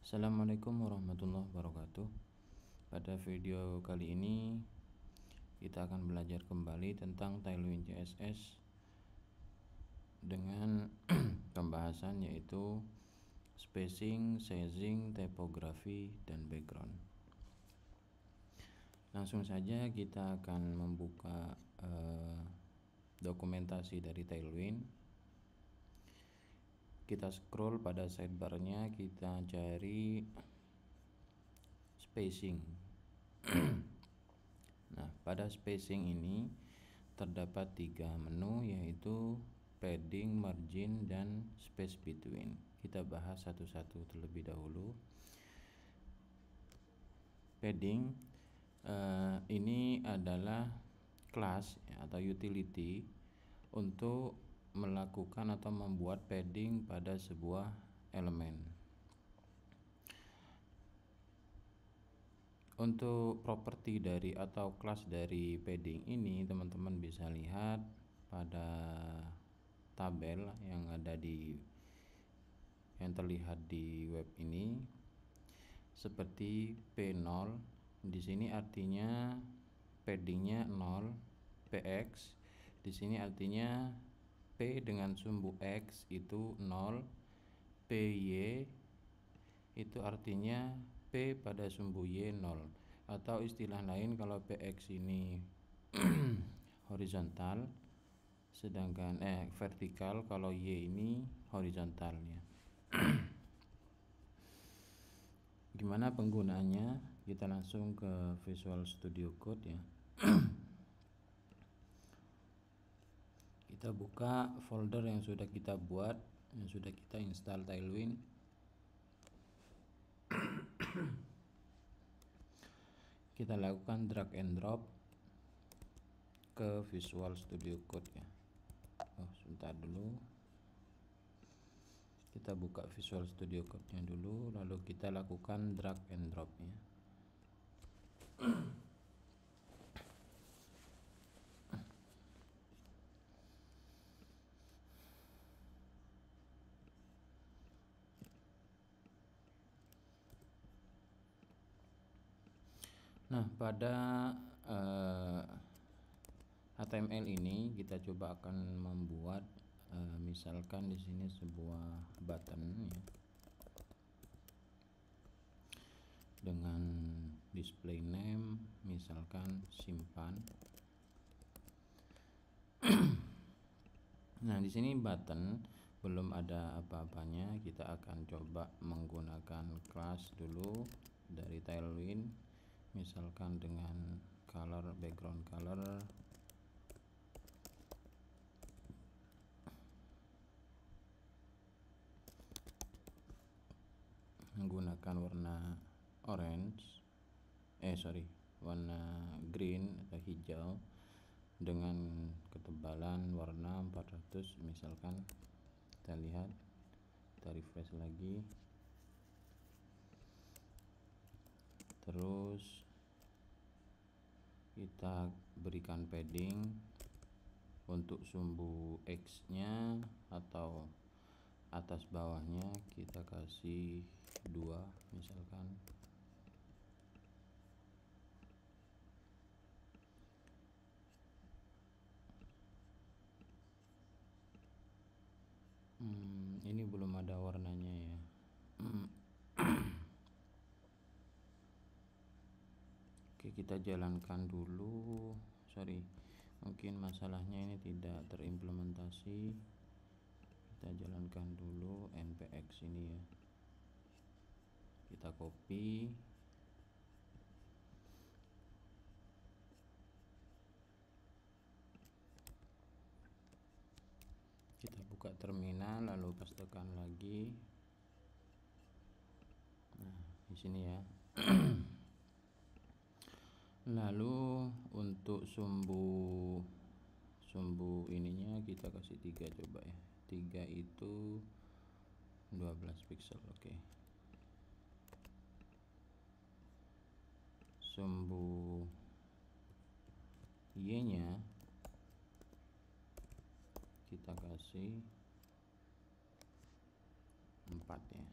Assalamualaikum warahmatullahi wabarakatuh. Pada video kali ini kita akan belajar kembali tentang Tailwind CSS dengan pembahasan yaitu spacing, sizing, typography, dan background. Langsung saja kita akan membuka dokumentasi dari Tailwind. Kita scroll pada sidebarnya, kita cari spacing. Nah, pada spacing ini terdapat 3 menu, yaitu padding, margin, dan space between. Kita bahas satu-satu terlebih dahulu. Padding ini adalah kelas atau utility untuk melakukan atau membuat padding pada sebuah elemen. Untuk properti dari atau kelas dari padding ini, teman-teman bisa lihat pada tabel yang terlihat di web ini, seperti P0. Di sini artinya paddingnya 0, px. Di sini artinya P dengan sumbu X itu 0, PY itu artinya P pada sumbu Y 0, atau istilah lain kalau PX ini horizontal sedangkan vertikal, kalau Y ini horizontalnya. Gimana penggunaannya? Kita langsung ke Visual Studio Code ya. Kita buka folder yang sudah kita buat, yang sudah kita install Tailwind. Kita lakukan drag and drop ke Visual Studio Code ya. Sebentar dulu. Kita buka Visual Studio Code-nya dulu, lalu kita lakukan drag and drop ya. Nah, pada HTML ini kita coba akan membuat misalkan di sini sebuah button ya, dengan display name misalkan simpan. Nah, di sini button belum ada apa-apanya, kita akan coba menggunakan class dulu dari Tailwind, misalkan dengan color, background color, menggunakan warna orange, warna green atau hijau dengan ketebalan warna 400 misalkan. Kita lihat, kita refresh lagi, terus kita berikan padding untuk sumbu X nya atau atas bawahnya kita kasih 2 misalkan. Ini belum ada warnanya ya. Oke, kita jalankan dulu. Mungkin masalahnya ini tidak terimplementasi. Kita jalankan dulu npx ini ya. Kita copy, kita buka terminal lalu pastekan lagi. Nah, di sini ya. Lalu untuk sumbu ininya kita kasih 3 coba ya. 3 itu 12 pixel. Oke. Sumbu Y nya kita kasih 4 ya.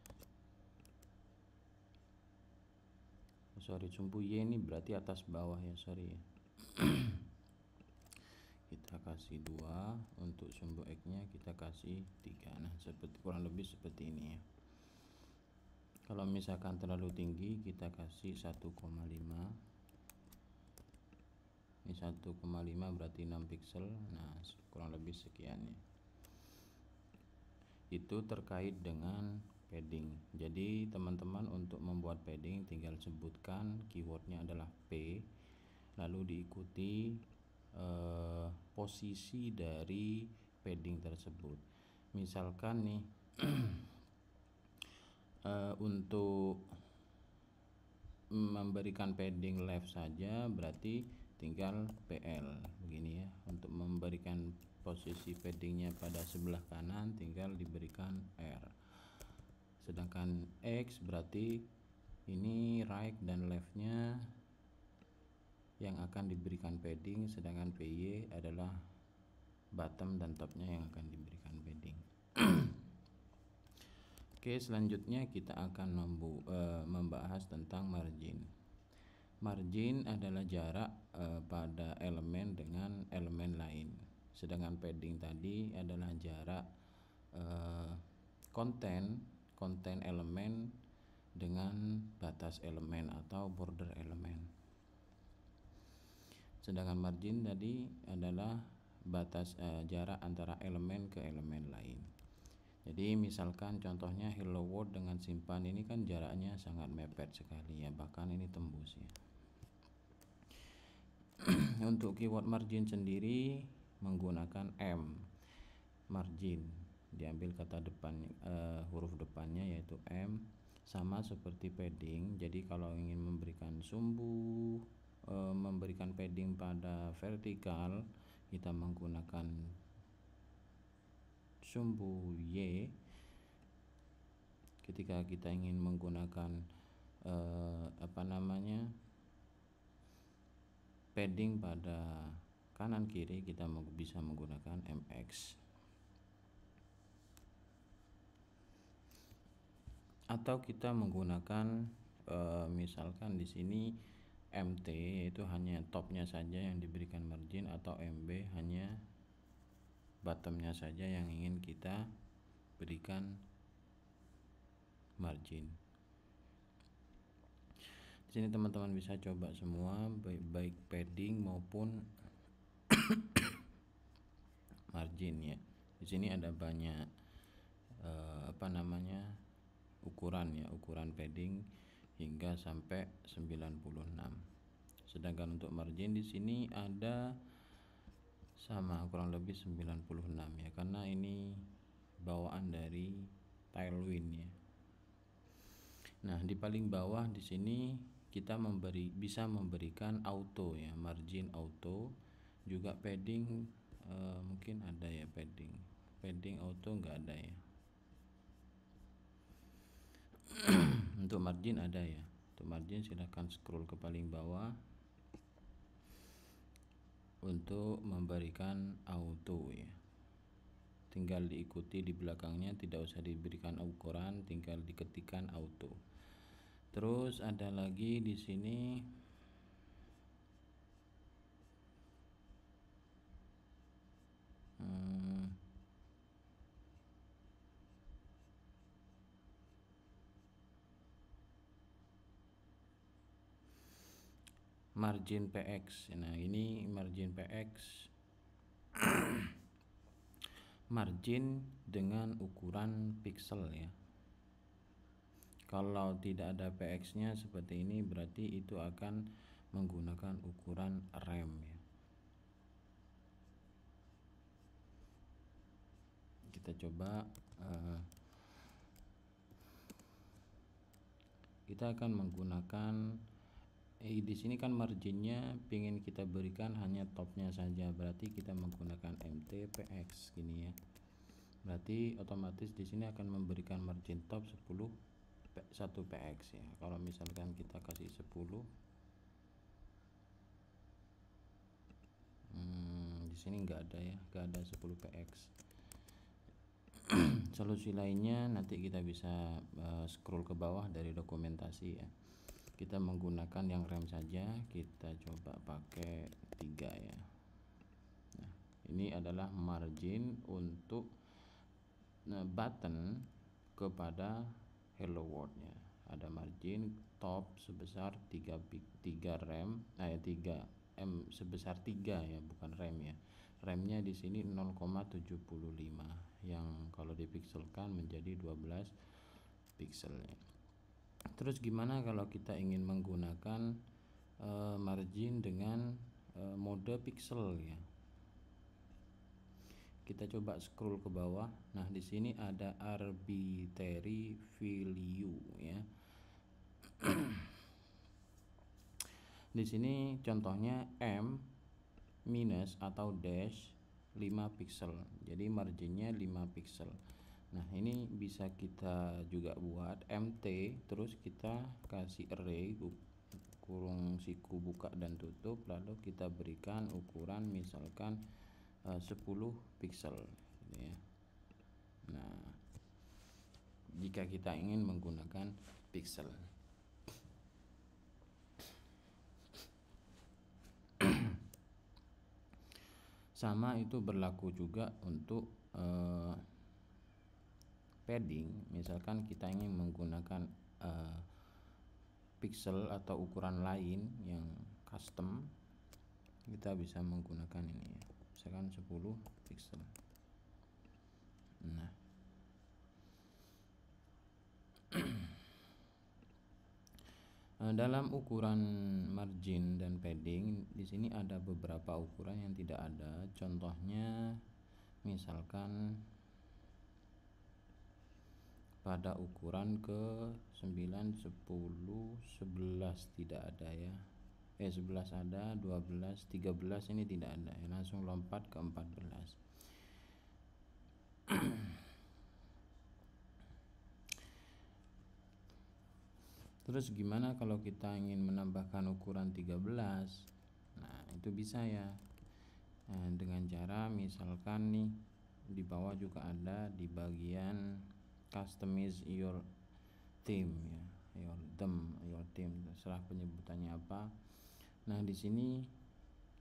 sorry, sumbu Y ini berarti atas bawah ya, sorry ya. Kita kasih 2, untuk sumbu X nya kita kasih 3. Nah, seperti kurang lebih seperti ini ya. Kalau misalkan terlalu tinggi kita kasih 1,5. Ini 1,5 berarti 6 pixel. Nah, kurang lebih sekian ya. Itu terkait dengan padding. Jadi teman-teman untuk membuat padding tinggal sebutkan keywordnya adalah P, lalu diikuti posisi dari padding tersebut. Misalkan nih untuk memberikan padding left saja berarti tinggal PL begini ya. Untuk memberikan posisi paddingnya pada sebelah kanan tinggal diberikan R. Sedangkan X berarti ini right dan leftnya yang akan diberikan padding, sedangkan PY adalah bottom dan topnya yang akan diberikan padding. Oke, selanjutnya kita akan membahas tentang margin. Margin adalah jarak pada elemen dengan elemen lain, sedangkan padding tadi adalah jarak konten elemen dengan batas elemen atau border elemen. Sedangkan margin tadi adalah batas jarak antara elemen ke elemen lain. Jadi misalkan contohnya hello world dengan simpan ini kan jaraknya sangat mepet sekali ya, bahkan ini tembus ya. Untuk keyword margin sendiri menggunakan M. Margin diambil kata depan huruf depannya yaitu M, sama seperti padding. Jadi kalau ingin memberikan sumbu memberikan padding pada vertikal kita menggunakan sumbu Y. Ketika kita ingin menggunakan padding pada kanan kiri kita bisa menggunakan MX. Atau kita menggunakan misalkan di sini MT yaitu hanya topnya saja yang diberikan margin, atau MB hanya bottomnya saja yang ingin kita berikan margin. Di sini teman-teman bisa coba semua baik padding maupun margin ya. Di sini ada banyak ukuran ya, ukuran padding hingga sampai 96. Sedangkan untuk margin di sini ada sama kurang lebih 96 ya, karena ini bawaan dari tailwind ya. Nah, di paling bawah di sini kita bisa memberikan auto ya, margin auto, juga padding mungkin ada ya, padding auto enggak ada ya. Untuk margin ada ya. Untuk margin silahkan scroll ke paling bawah untuk memberikan auto ya. Tinggal diikuti di belakangnya, tidak usah diberikan ukuran, tinggal diketikkan auto. Terus ada lagi di sini margin PX. Nah, ini margin PX margin dengan ukuran pixel ya. Kalau tidak ada PX nya seperti ini berarti itu akan menggunakan ukuran rem ya. Kita coba kita akan menggunakan di sini kan marginnya ingin kita berikan hanya topnya saja, berarti kita menggunakan MT PX gini ya. Berarti otomatis di sini akan memberikan margin top 1 PX ya. Kalau misalkan kita kasih 10 di sini enggak ada ya, enggak ada 10 PX. Solusi lainnya nanti kita bisa scroll ke bawah dari dokumentasi ya. kita menggunakan yang rem saja, kita coba pakai 3 ya. Nah, ini adalah margin untuk button kepada hello world ya. Ada margin top sebesar 3 rem, 3 M sebesar 3 ya, bukan rem ya. Remnya di sini 0,75 yang kalau dipikselkan menjadi 12 pixel ya. Terus gimana kalau kita ingin menggunakan margin dengan mode pixel ya? Kita coba scroll ke bawah. Nah, di sini ada arbitrary value ya. Di sini contohnya M minus atau dash 5 pixel. Jadi marginnya 5 pixel. Nah, ini bisa kita juga buat MT, terus kita kasih array kurung siku buka dan tutup, lalu kita berikan ukuran misalkan 10 pixel ya. Nah, jika kita ingin menggunakan pixel sama itu berlaku juga untuk padding. Misalkan kita ingin menggunakan pixel atau ukuran lain yang custom, kita bisa menggunakan ini ya, misalkan 10 pixel. Nah, dalam ukuran margin dan padding di sini ada beberapa ukuran yang tidak ada. Contohnya misalkan pada ukuran ke 9, 10, 11 tidak ada ya. 11 ada, 12, 13 ini tidak ada ya. Langsung lompat ke 14. Terus gimana kalau kita ingin menambahkan ukuran 13? Nah, itu bisa ya. Nah, dengan cara misalkan nih di bawah juga ada di bagian customize your theme ya, your theme, terserah penyebutannya apa. Nah, di sini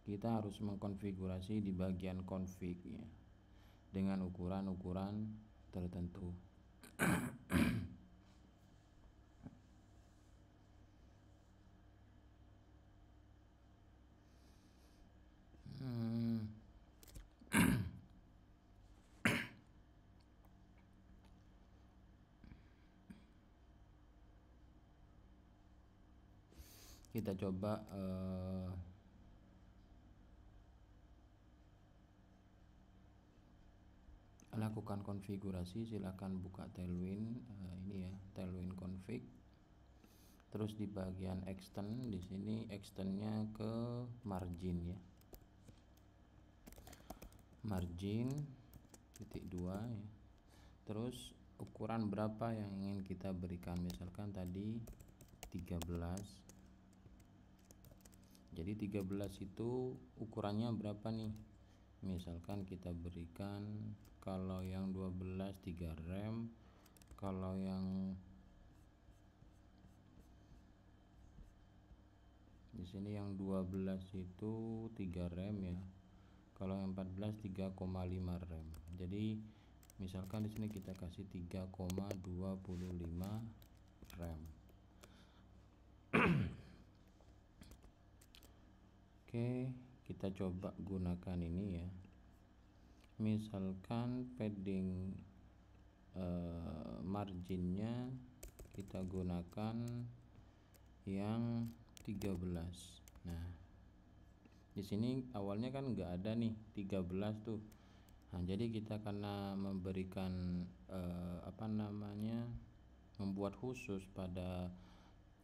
kita harus mengkonfigurasi di bagian config ya, dengan ukuran-ukuran tertentu. Kita coba lakukan konfigurasi. Silakan buka Tailwind ini ya, Tailwind config. Terus di bagian extend, di sini extendnya ke margin ya, margin titik 2 ya. Terus ukuran berapa yang ingin kita berikan, misalkan tadi 13. Jadi 13 itu ukurannya berapa nih? Misalkan kita berikan kalau yang 12 3 rem, kalau yang di sini yang 12 itu 3 rem ya. Kalau yang 14 3,5 rem. Jadi misalkan di sini kita kasih 3,25 rem. Oke, kita coba gunakan ini ya. Misalkan padding marginnya kita gunakan yang 13. Nah, di sini awalnya kan nggak ada nih 13 tuh. Nah, jadi kita karena memberikan membuat khusus pada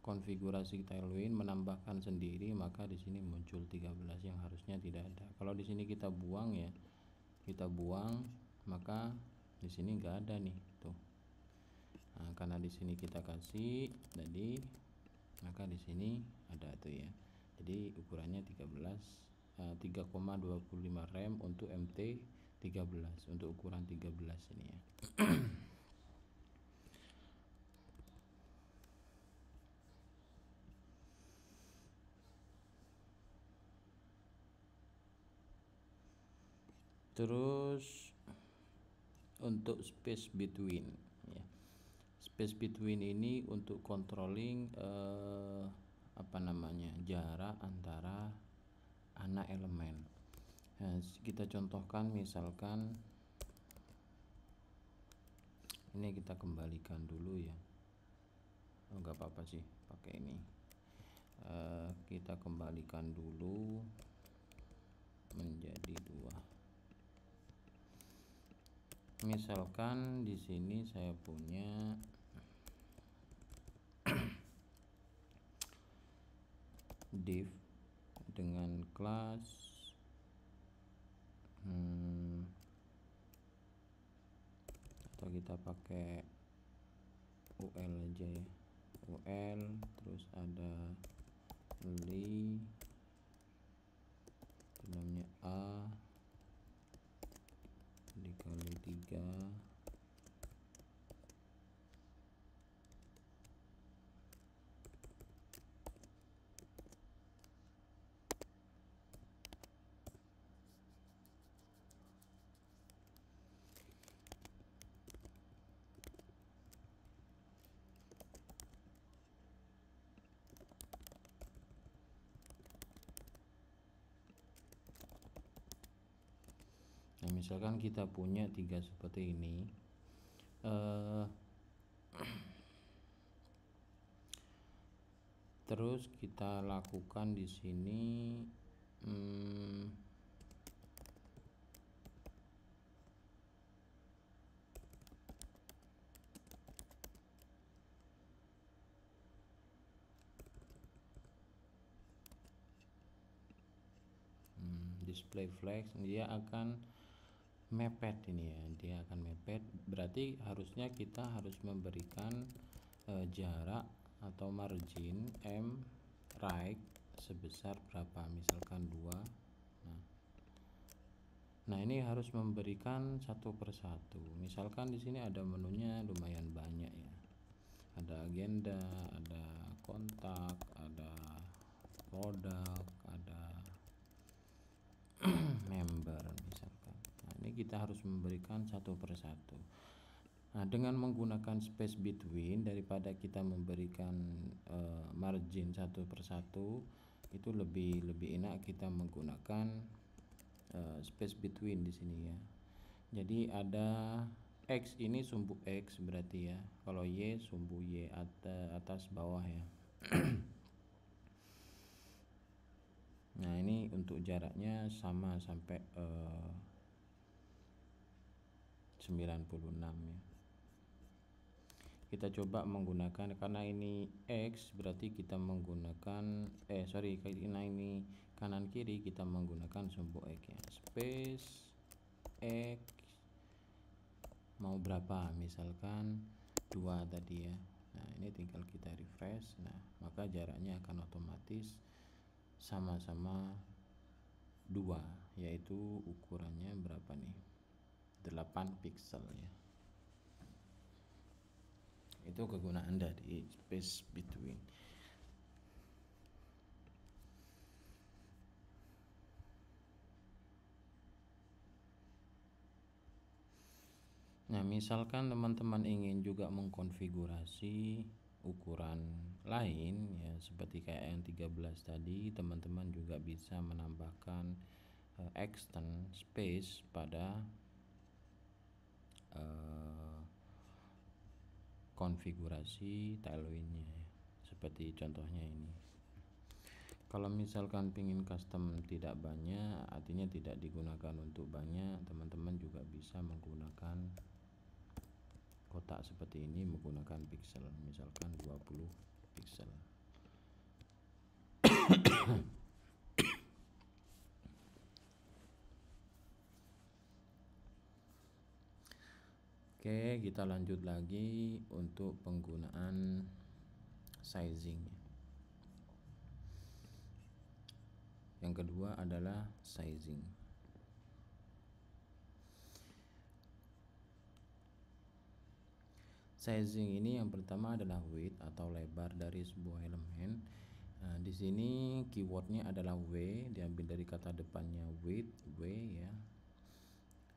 konfigurasi Tailwind, menambahkan sendiri, maka di sini muncul 13 yang harusnya tidak ada. Kalau di sini kita buang ya, kita buang, maka di sini nggak ada nih tuh. Nah, karena di sini kita kasih tadi, maka di sini ada tuh ya. Jadi ukurannya 3,25 rem untuk MT 13, untuk ukuran 13 ini ya. Terus untuk space between ya. Space between ini untuk controlling jarak antara anak elemen. Nah, kita contohkan misalkan ini kita kembalikan dulu ya. Enggak apa-apa sih pakai ini. Kita kembalikan dulu menjadi 2. Misalkan di sini saya punya div dengan kelas atau kita pakai ul aja ya, ul terus ada li namanya a dikali 3 Nah, misalkan kita punya 3 seperti ini, terus kita lakukan di sini display flags, dia akan mepet ini ya, dia akan mepet, berarti harusnya kita harus memberikan jarak atau margin right sebesar berapa, misalkan 2. Nah ini harus memberikan satu persatu. Misalkan di sini ada menunya lumayan banyak ya, ada agenda, ada kontak, ada produk, ada member misalkan. Nah ini kita harus memberikan satu persatu. Nah dengan menggunakan space between, daripada kita memberikan margin satu persatu, itu lebih enak kita menggunakan space between di sini ya. Jadi ada X ini sumbu X berarti ya, kalau Y sumbu Y, atas bawah ya. Nah ini untuk jaraknya sama sampai 96 ya. Kita coba menggunakan, karena ini X berarti kita menggunakan karena ini kanan kiri, kita menggunakan sumbu X ya. Space X mau berapa, misalkan 2 tadi ya. Nah ini tinggal kita refresh, nah maka jaraknya akan otomatis sama-sama 2, yaitu ukurannya berapa nih, 8 pixel ya. Itu kegunaan dari space between. Nah misalkan teman-teman ingin juga mengkonfigurasi ukuran lain ya, seperti kayak yang 13 tadi, teman-teman juga bisa menambahkan extend space pada konfigurasi tailwindnya ya, seperti contohnya ini. Kalau misalkan pingin custom tidak banyak, artinya tidak digunakan untuk banyak, teman-teman juga bisa menggunakan kotak seperti ini, menggunakan pixel, misalkan 20 pixel. Oke, kita lanjut lagi untuk penggunaan sizing. Yang kedua adalah sizing. Sizing ini yang pertama adalah width atau lebar dari sebuah elemen. Nah, di sini keywordnya adalah W, diambil dari kata depannya width, W ya.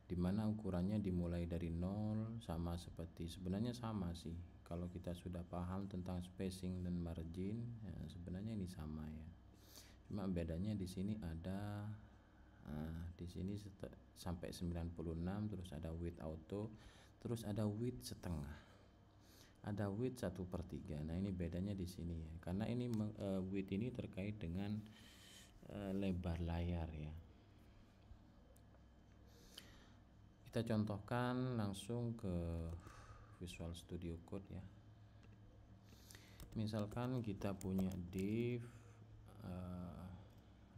dimana ukurannya dimulai dari 0, sama seperti, sebenarnya sama sih kalau kita sudah paham tentang spacing dan margin ya, sebenarnya ini sama ya, cuma bedanya di sini ada di sini sampai 96, terus ada width auto, terus ada width setengah, ada width 1/3. Nah ini bedanya di sini ya, karena ini width ini terkait dengan lebar layar ya. Kita contohkan langsung ke Visual Studio Code ya. Misalkan kita punya div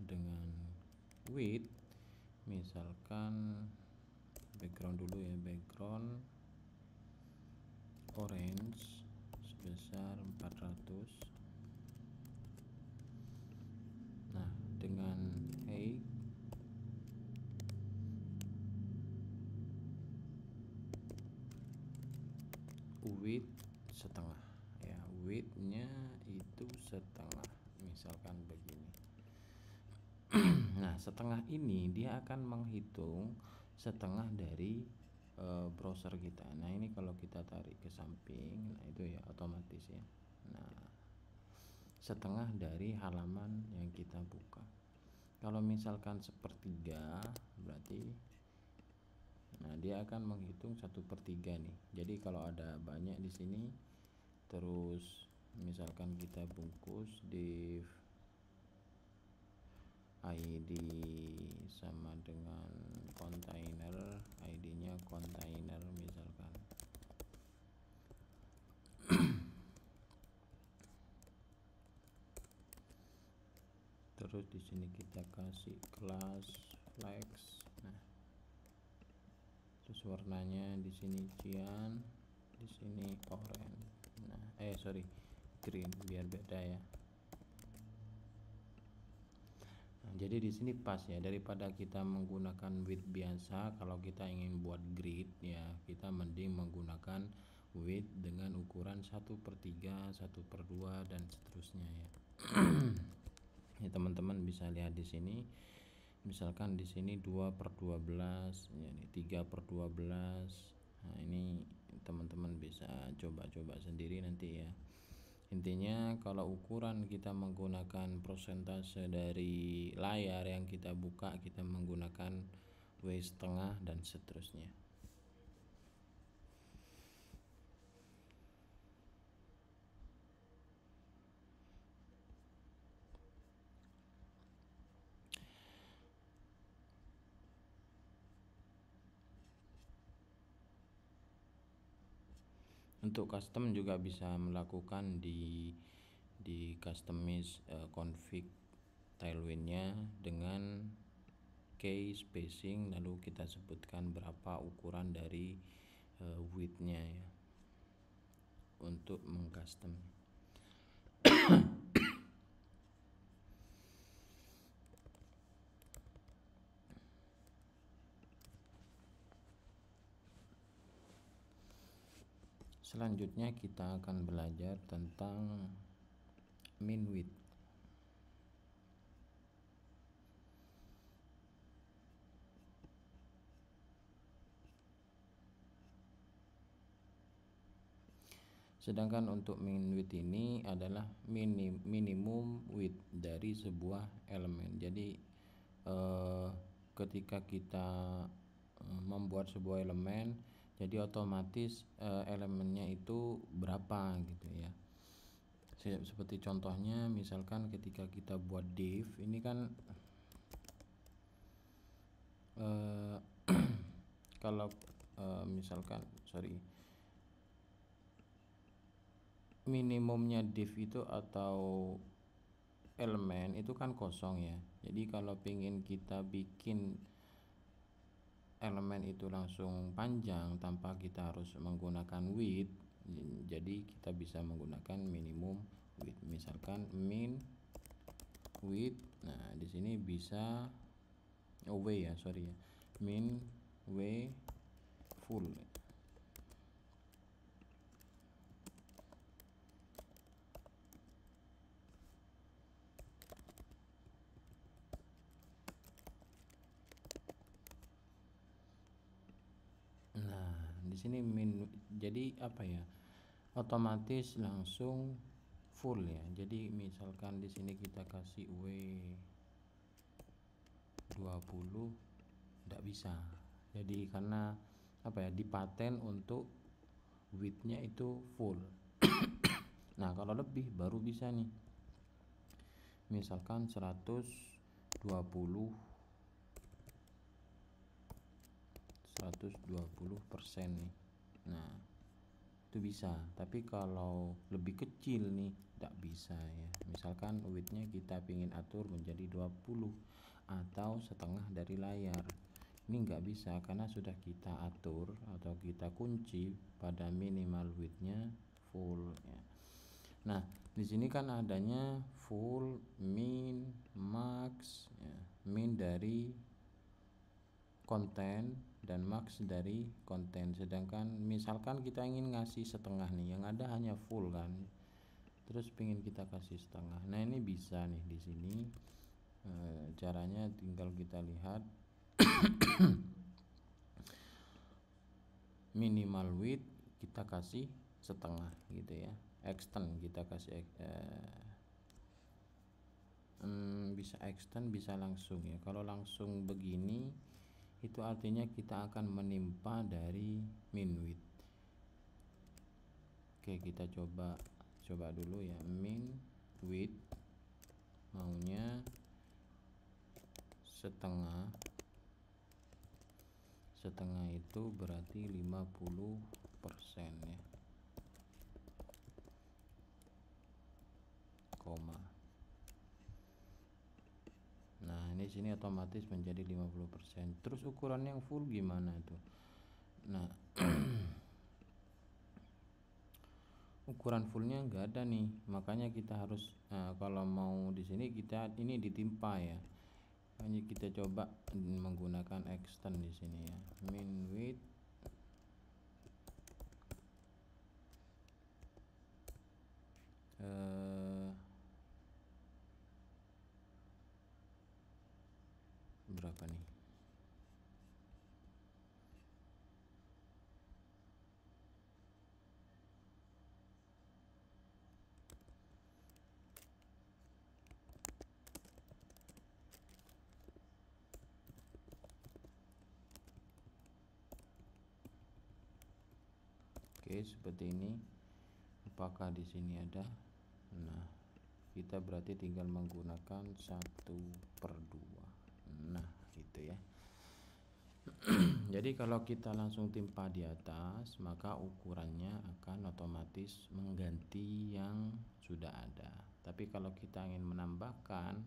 dengan width, misalkan background dulu ya, background orange sebesar 400. Nah dengan height width setengah ya, widthnya itu setengah, misalkan begini. Nah setengah ini dia akan menghitung setengah dari browser kita. Nah ini kalau kita tarik ke samping, nah itu ya otomatis ya. Nah setengah dari halaman yang kita buka. Kalau misalkan 1/3 berarti, nah dia akan menghitung 1/3 nih. Jadi kalau ada banyak di sini, terus misalkan kita bungkus div ID sama dengan container, ID-nya container misalkan. Terus di sini kita kasih kelas flex. Nah, terus warnanya di sini cyan, di sini orange. Nah, green biar beda ya. Nah, jadi di sini pas ya, daripada kita menggunakan width biasa. Kalau kita ingin buat grid ya, kita mending menggunakan width dengan ukuran 1/3, 1/2 dan seterusnya ya. Ya teman-teman bisa lihat di sini, misalkan di sini 2/12 ya, ini 3/12. Nah ini teman-teman bisa coba-coba sendiri nanti ya. Intinya kalau ukuran kita menggunakan persentase dari layar yang kita buka, kita menggunakan W setengah dan seterusnya. Untuk custom juga bisa melakukan di customize config tailwind-nya dengan key spacing, lalu kita sebutkan berapa ukuran dari width-nya ya untuk mengcustom. Selanjutnya kita akan belajar tentang min width. Sedangkan untuk min width ini adalah minimum width dari sebuah elemen. Jadi ketika kita membuat sebuah elemen, jadi otomatis elemennya itu berapa gitu ya. Seperti contohnya misalkan ketika kita buat div ini kan kalau misalkan minimumnya div itu atau elemen itu kan kosong ya. Jadi kalau pengen kita bikin elemen itu langsung panjang tanpa kita harus menggunakan width, jadi kita bisa menggunakan minimum width. Misalkan min width, nah di sini bisa min w full. sini min, jadi apa ya, otomatis langsung full ya. Jadi misalkan di sini kita kasih W 20 tidak bisa. Jadi karena apa ya, dipaten untuk widthnya itu full. Nah kalau lebih baru bisa nih, misalkan 120% nih. Nah itu bisa, tapi kalau lebih kecil nih tidak bisa ya. Misalkan widthnya kita ingin atur menjadi 20 atau setengah dari layar, ini nggak bisa karena sudah kita atur atau kita kunci pada minimal widthnya full ya. Nah di sini kan adanya full, min, max ya. Min dari konten dan max dari konten, sedangkan misalkan kita ingin ngasih setengah nih, yang ada hanya full kan, terus pengen kita kasih setengah. Nah ini bisa nih di sini. Caranya tinggal kita lihat minimal width kita kasih setengah gitu ya, extend kita kasih bisa extend, bisa langsung ya. Kalau langsung begini itu artinya kita akan menimpa dari min width. Oke, kita coba dulu ya. Min width maunya setengah itu berarti 50% ya, koma. Nah ini sini otomatis menjadi 50%. Terus ukuran yang full gimana tuh? Nah ukuran fullnya nggak ada nih, makanya kita harus kalau mau di sini kita ini ditimpa ya. Hanya kita coba menggunakan extend di sini ya. Min width berapa nih? Oke, seperti ini. Apakah di sini ada? Nah, kita berarti tinggal menggunakan 1/2. Nah, gitu ya. Jadi kalau kita langsung timpa di atas, maka ukurannya akan otomatis mengganti yang sudah ada. Tapi kalau kita ingin menambahkan,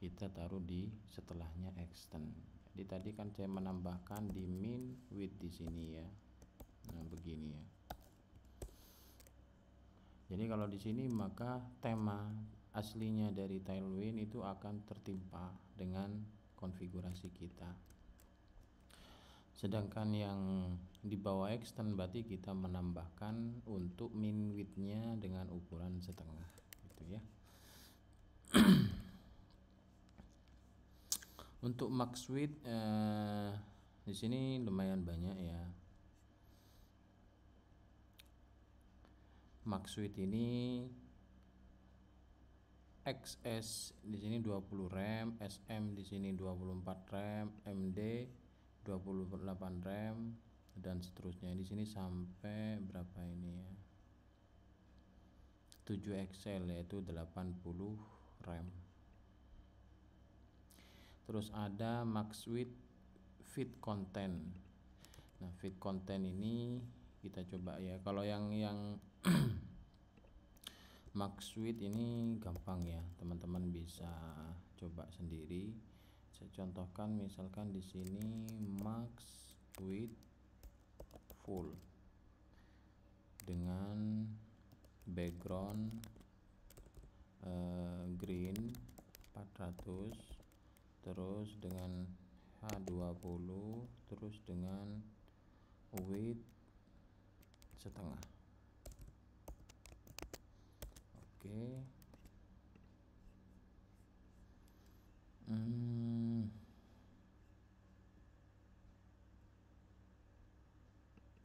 kita taruh di setelahnya extend. Jadi tadi kan saya menambahkan di min width di sini ya. Nah, begini ya. Jadi kalau di sini maka tema aslinya dari Tailwind itu akan tertimpa dengan konfigurasi kita. Sedangkan yang di bawah extend berarti kita menambahkan untuk min width-nya dengan ukuran setengah gitu ya. Untuk max width di sini lumayan banyak ya. Max width ini XS di sini 20 rem, SM di sini 24 rem, MD 28 rem dan seterusnya. Di sini sampai berapa ini ya? 7 XL yaitu 80 rem. Terus ada max width fit content. Nah, fit content ini kita coba ya. Kalau yang max width ini gampang ya, teman-teman bisa coba sendiri. Saya contohkan misalkan di sini max width full dengan background green 400, terus dengan H20, terus dengan width setengah. Oke.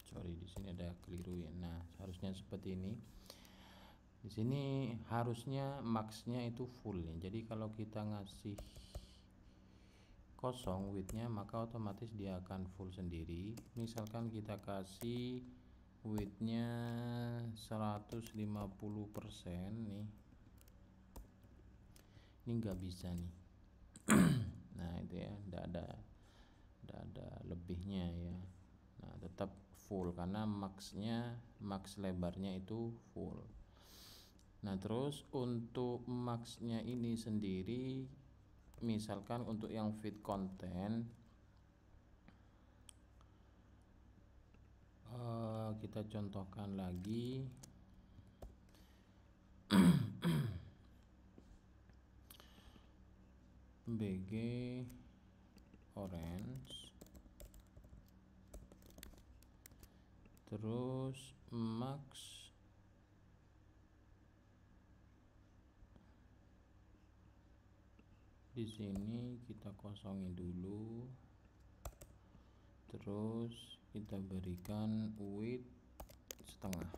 Sorry di ada keliru ya. Nah, harusnya seperti ini. Di sini harusnya max-nya itu full ya. Jadi kalau kita ngasih kosong width-nya, maka otomatis dia akan full sendiri. Misalkan kita kasih width-nya 150% nih. Ini nggak bisa nih. Nah, itu ya, nggak ada lebihnya ya. Nah, tetap full karena max lebarnya itu full. Nah, terus untuk max-nya ini sendiri, misalkan untuk yang fit content, kita contohkan lagi. BG orange, terus max di sini kita kosongin dulu, terus kita berikan width setengah.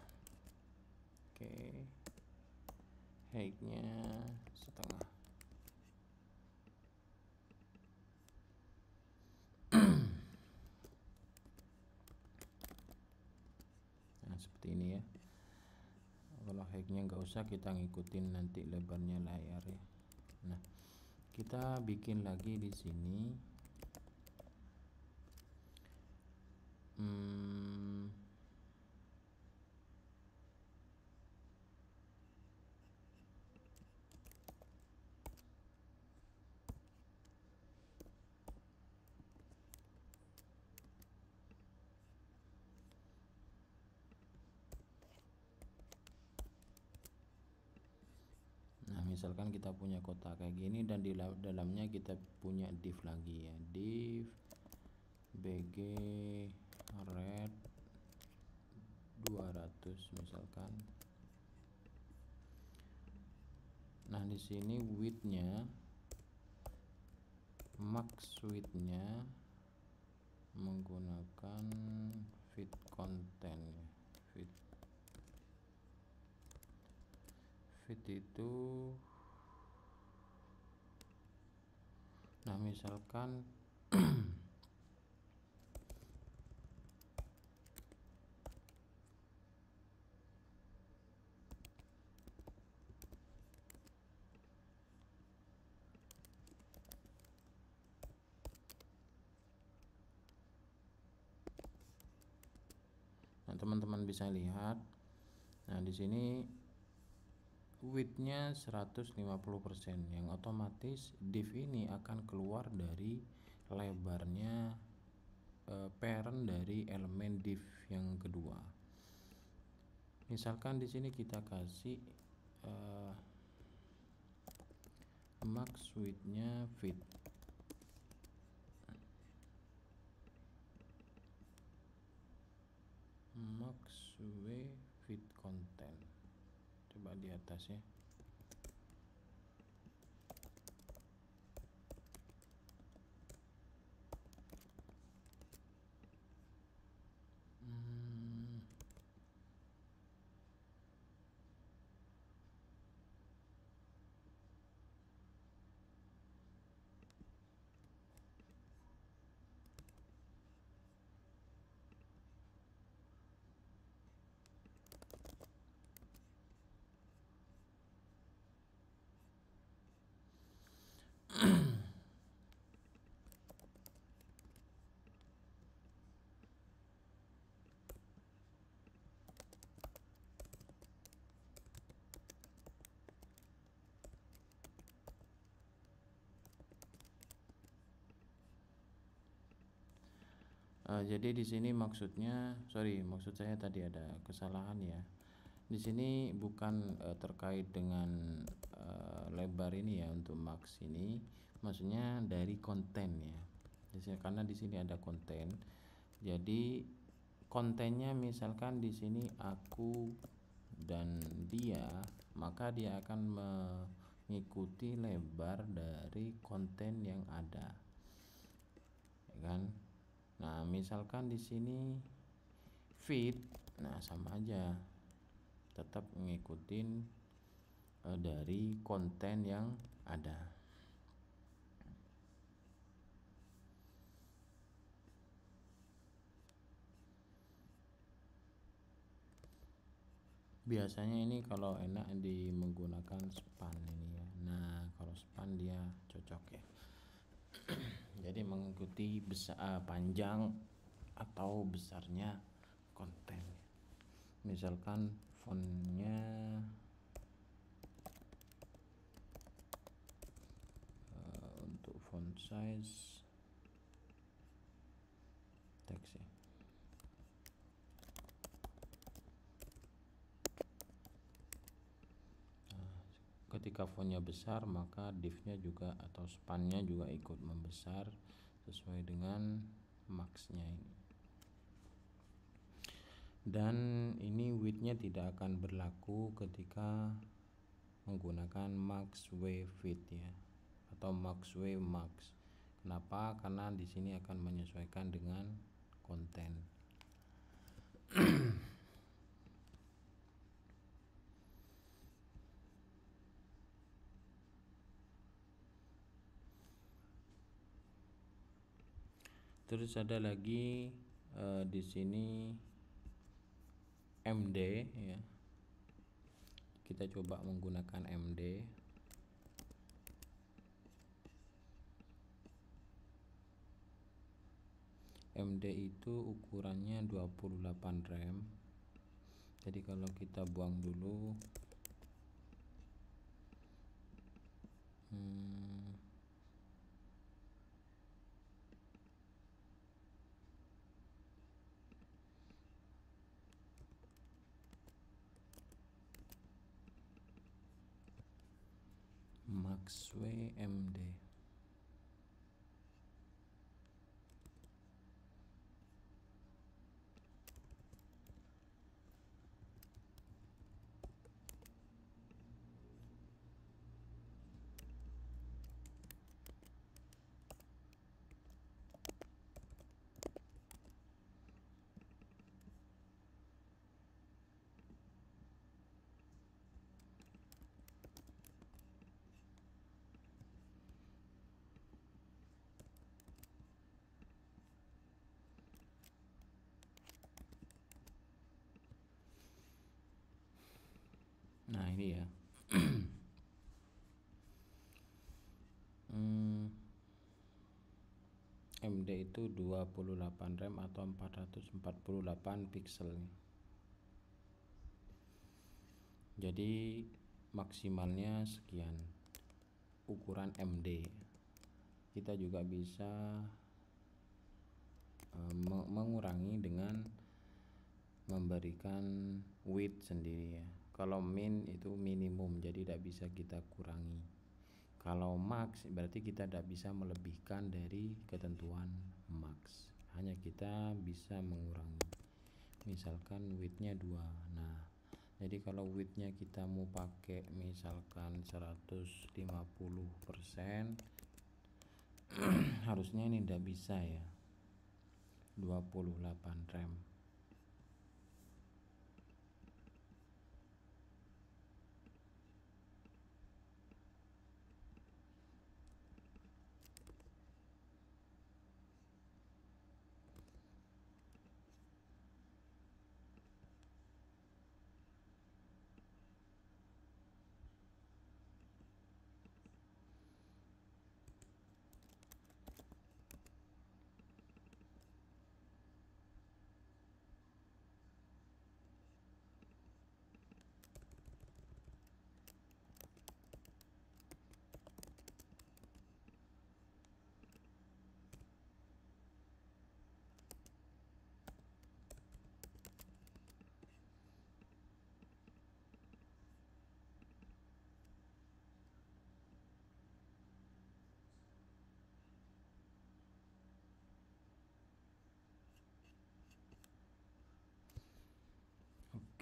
Oke, height-nya setengah. Nah, seperti ini ya. Kalau height-nya nggak usah, kita ngikutin nanti lebarnya layar ya. Nah, kita bikin lagi di sini. Misalkan kita punya kotak kayak gini dan di dalamnya kita punya div lagi ya, div bg red 200 misalkan. Nah, di sini width-nya, max width-nya menggunakan fit content ya. Fit itu, nah misalkan teman-teman bisa lihat. Nah, di sini width-nya 150%, yang otomatis div ini akan keluar dari lebarnya parent dari elemen div yang kedua. Misalkan di sini kita kasih max width-nya fit. Max width fit content. Coba di atas ya. Jadi di sini maksud saya tadi ada kesalahan ya. Di sini bukan terkait dengan lebar ini ya untuk max ini, maksudnya dari konten ya. Karena di sini ada konten. Jadi kontennya misalkan di sini aku dan dia, maka dia akan mengikuti lebar dari konten yang ada. Ya kan? Nah, misalkan di sini fit Nah, sama aja, tetap ngikutin dari konten yang ada. Biasanya ini kalau enak menggunakan span ini ya. Nah, kalau span dia cocok ya. Jadi mengikuti panjang atau besarnya konten. Misalkan fontnya untuk font size teks ya. Ketika fontnya besar, maka div-nya juga atau span-nya juga ikut membesar sesuai dengan max-nya ini. Dan ini width-nya tidak akan berlaku ketika menggunakan max w width ya, atau max w max. Kenapa? Karena di sini akan menyesuaikan dengan konten. Terus ada lagi di sini MD ya. Kita coba menggunakan MD. MD itu ukurannya 28 rem. Jadi kalau kita buang dulu max WMD. Nah ini ya. MD itu 28 rem atau 448 pixel. Jadi maksimalnya sekian ukuran MD. Kita juga bisa mengurangi dengan memberikan width sendiri ya. Kalau min itu minimum, jadi tidak bisa kita kurangi. Kalau max berarti kita tidak bisa melebihkan dari ketentuan max, hanya kita bisa mengurangi. Misalkan widthnya 2. Nah, jadi kalau widthnya kita mau pakai misalkan 150%, harusnya ini tidak bisa ya, 28 rem.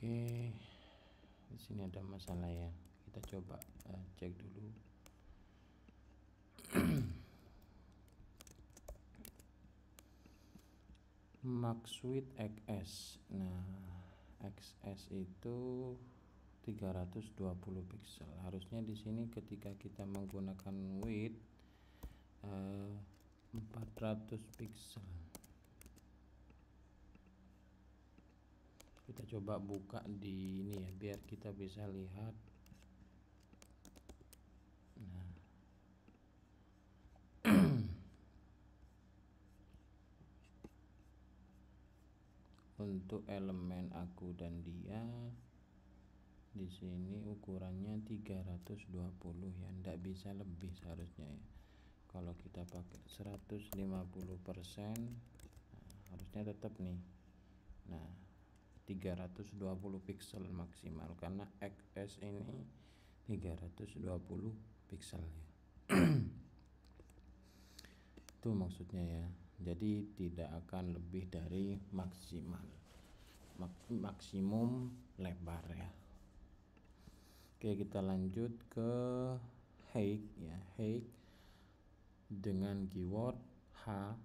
Oke, di sini ada masalah ya. Kita coba cek dulu. Max width XS. Nah, XS itu 320 pixel. Harusnya di sini ketika kita menggunakan width 400 pixel. Kita coba buka di ini ya, biar kita bisa lihat. Nah, untuk elemen aku dan dia di sini ukurannya 320 ya, ndak bisa lebih seharusnya ya. Kalau kita pakai 150%, harusnya tetap nih. Nah, 320 pixel maksimal karena XS ini 320 pixel ya. Itu maksudnya ya. Jadi tidak akan lebih dari maksimum lebar ya. Oke, kita lanjut ke height ya. Height dengan keyword H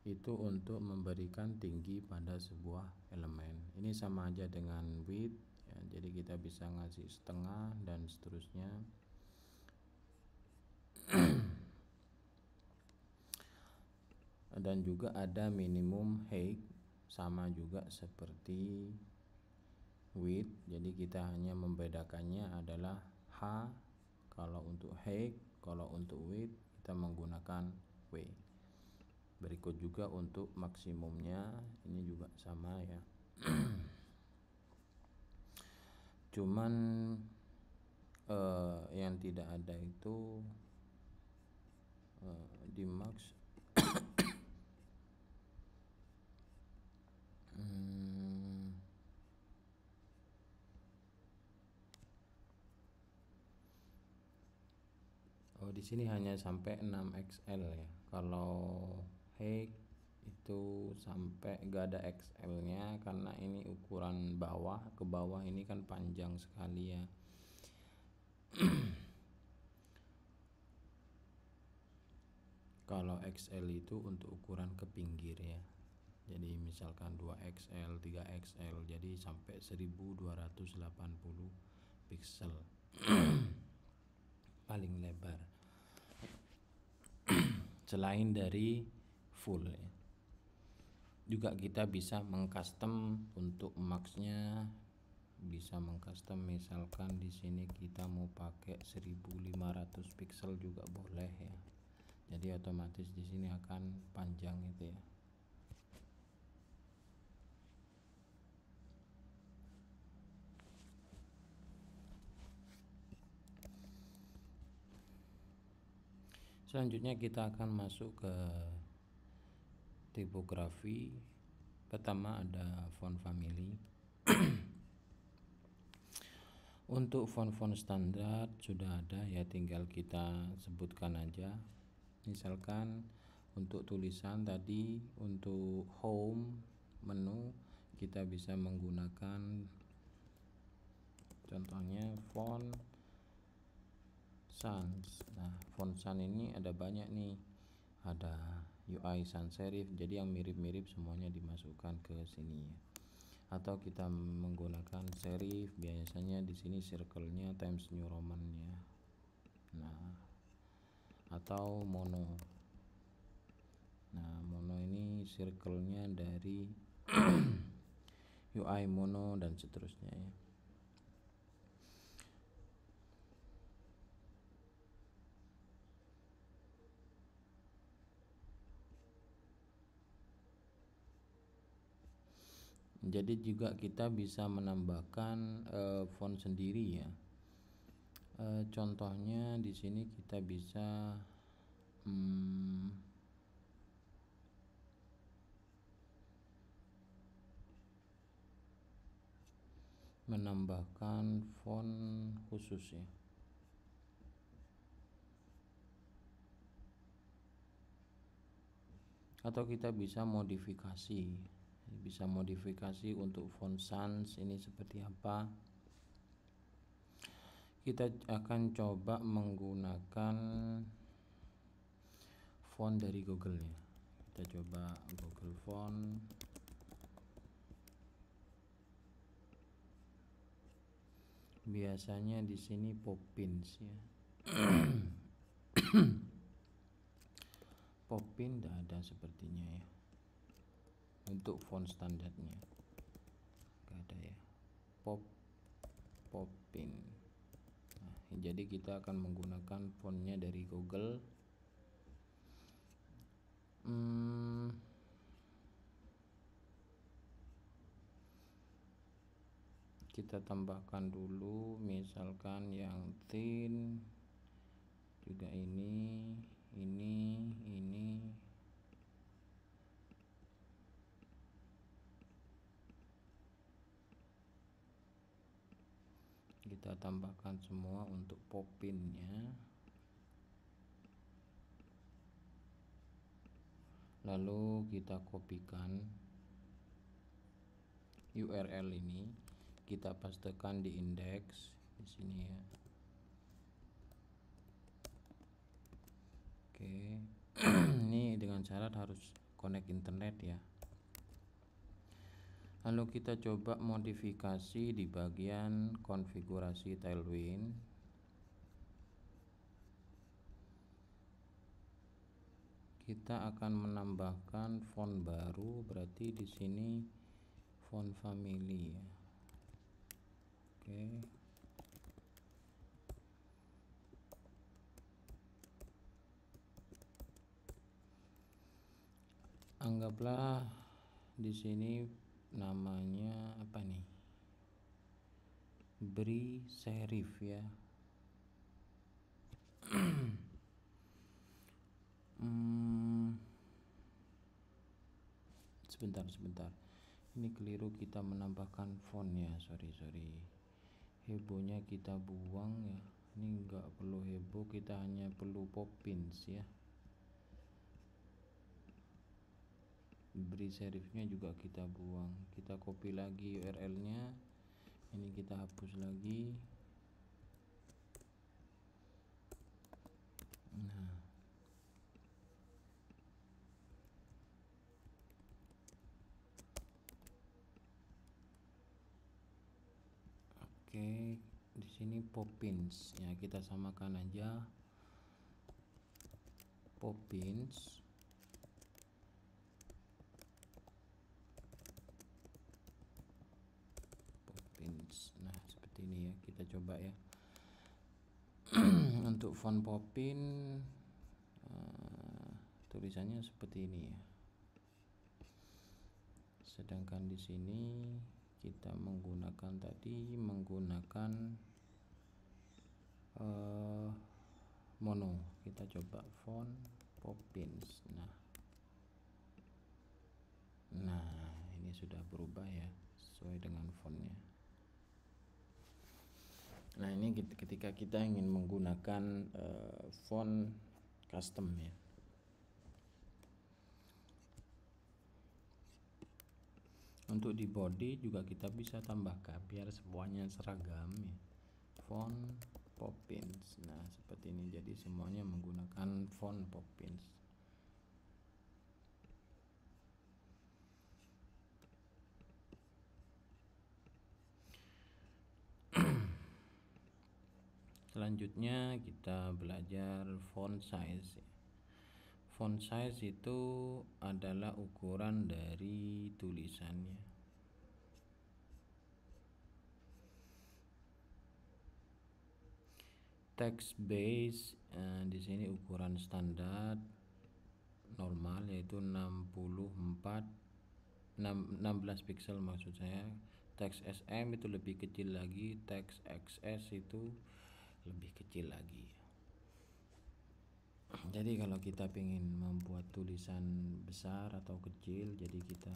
itu untuk memberikan tinggi pada sebuah elemen. Ini sama aja dengan width ya, jadi kita bisa ngasih setengah dan seterusnya. Dan juga ada minimum height, sama juga seperti width, jadi kita hanya membedakannya adalah H kalau untuk height, kalau untuk width kita menggunakan W. Berikut juga untuk maksimumnya, ini juga sama ya. Cuman yang tidak ada itu di max di sini hanya sampai 6XL ya. Kalau height itu sampai gak ada XL-nya karena ini ukuran bawah ke bawah, ini kan panjang sekali ya. Kalau XL itu untuk ukuran ke pinggir ya. Jadi misalkan 2XL, 3XL, jadi sampai 1280 pixel paling lebar. Selain dari full ya. Juga kita bisa mengcustom untuk maxnya, bisa mengcustom misalkan di sini kita mau pakai 1500 pixel juga boleh ya. Jadi otomatis di sini akan panjang itu ya. Selanjutnya kita akan masuk ke tipografi. Pertama ada font family. Untuk font-font standar sudah ada ya, tinggal kita sebutkan aja. Misalkan untuk tulisan tadi, untuk home menu kita bisa menggunakan contohnya font sans. Nah, font sans ini ada banyak nih. Ada UI sans serif, jadi yang mirip-mirip semuanya dimasukkan ke sini ya. Atau kita menggunakan serif, biasanya di sini circle-nya Times New Roman ya. Nah, atau mono. Nah, mono ini circle-nya dari UI mono dan seterusnya ya. Jadi juga kita bisa menambahkan font sendiri ya. Contohnya di sini kita bisa menambahkan font khusus ya. Atau kita bisa modifikasi untuk font sans ini seperti apa. Kita akan coba menggunakan font dari Google ya. Kita coba Google Font. biasanya di sini Poppins ya. Poppin tidak ada sepertinya ya, untuk font standarnya nggak ada ya. Poppin. Nah, jadi kita akan menggunakan fontnya dari Google. Kita tambahkan dulu, misalkan yang thin juga ini. Kita tambahkan semua untuk Poppinnya. Lalu kita kopikan URL ini, kita pastekan di indeks di sini ya. Oke. Ini dengan syarat harus connect internet ya. Lalu kita coba modifikasi di bagian konfigurasi Tailwind. Kita akan menambahkan font baru, berarti di sini font family ya. Oke. Anggaplah di sini namanya apa nih? Beri serif ya. Sebentar. Ini keliru, kita menambahkan font ya. Sorry. Hebohnya kita buang ya. Ini enggak perlu heboh, kita hanya perlu Poppins ya. Beri serifnya juga kita buang. Kita copy lagi URL-nya. Ini kita hapus lagi. Nah. Oke, di sini Poppins ya, kita samakan aja Poppins. Nah, seperti ini ya, kita coba ya. Untuk font Poppin tulisannya seperti ini ya. Sedangkan di sini kita menggunakan mono. Kita coba font Poppins. Nah, ini sudah berubah ya, sesuai dengan fontnya. Nah, ini ketika kita ingin menggunakan font custom ya. Untuk di body juga kita bisa tambahkan biar semuanya seragam ya. Font Poppins. Nah, seperti ini, jadi semuanya menggunakan font Poppins. Selanjutnya kita belajar font size. Font size itu adalah ukuran dari tulisannya. Text base di sini ukuran standar normal yaitu 16 pixel maksud saya. Text SM itu lebih kecil lagi, text XS itu lebih kecil lagi. Jadi kalau kita ingin membuat tulisan besar atau kecil, jadi kita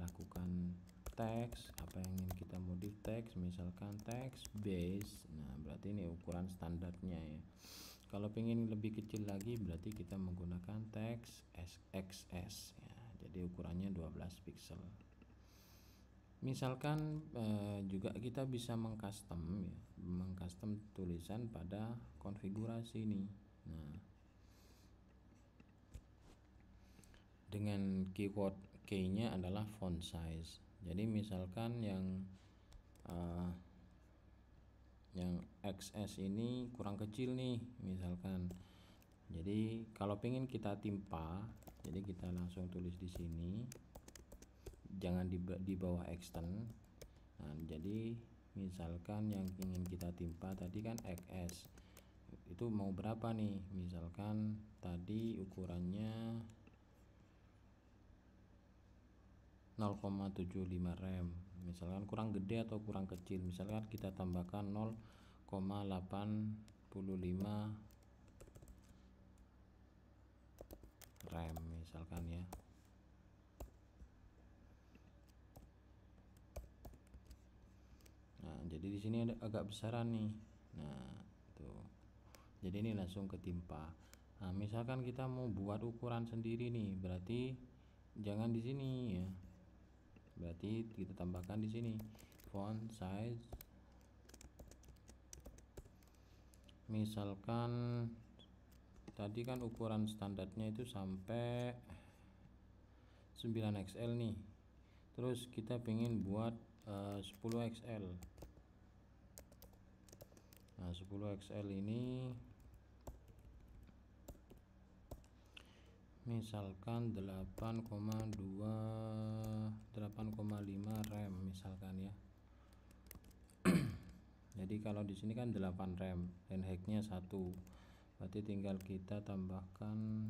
lakukan teks, apa yang ingin kita modif teks, misalkan text base. Nah, berarti ini ukuran standarnya ya. Kalau ingin lebih kecil lagi berarti kita menggunakan teks XS ya. Jadi ukurannya 12 pixel. Misalkan juga kita bisa mengcustom ya, mengcustom tulisan pada konfigurasi ini. Nah, dengan keyword key-nya adalah font size. Jadi misalkan yang XS ini kurang kecil nih misalkan. Jadi kalau pengen kita timpa, jadi kita langsung tulis di sini, jangan di bawah extend. Nah, jadi misalkan yang ingin kita timpa tadi kan XS, itu mau berapa nih? Misalkan tadi ukurannya 0,75 rem, misalkan kurang gede atau kurang kecil, misalkan kita tambahkan 0,85 rem misalkan ya. Nah, jadi di sini ada agak besaran nih. Nah, tuh. Jadi ini langsung ketimpa. Nah, misalkan kita mau buat ukuran sendiri nih, berarti jangan di sini ya. Berarti kita tambahkan di sini font size. Misalkan tadi kan ukuran standarnya itu sampai 9XL nih. Terus kita pengen buat 10XL. Nah, 10XL ini misalkan 8,5 rem misalkan ya. Jadi kalau di sini kan 8 rem dan hacknya 1, berarti tinggal kita tambahkan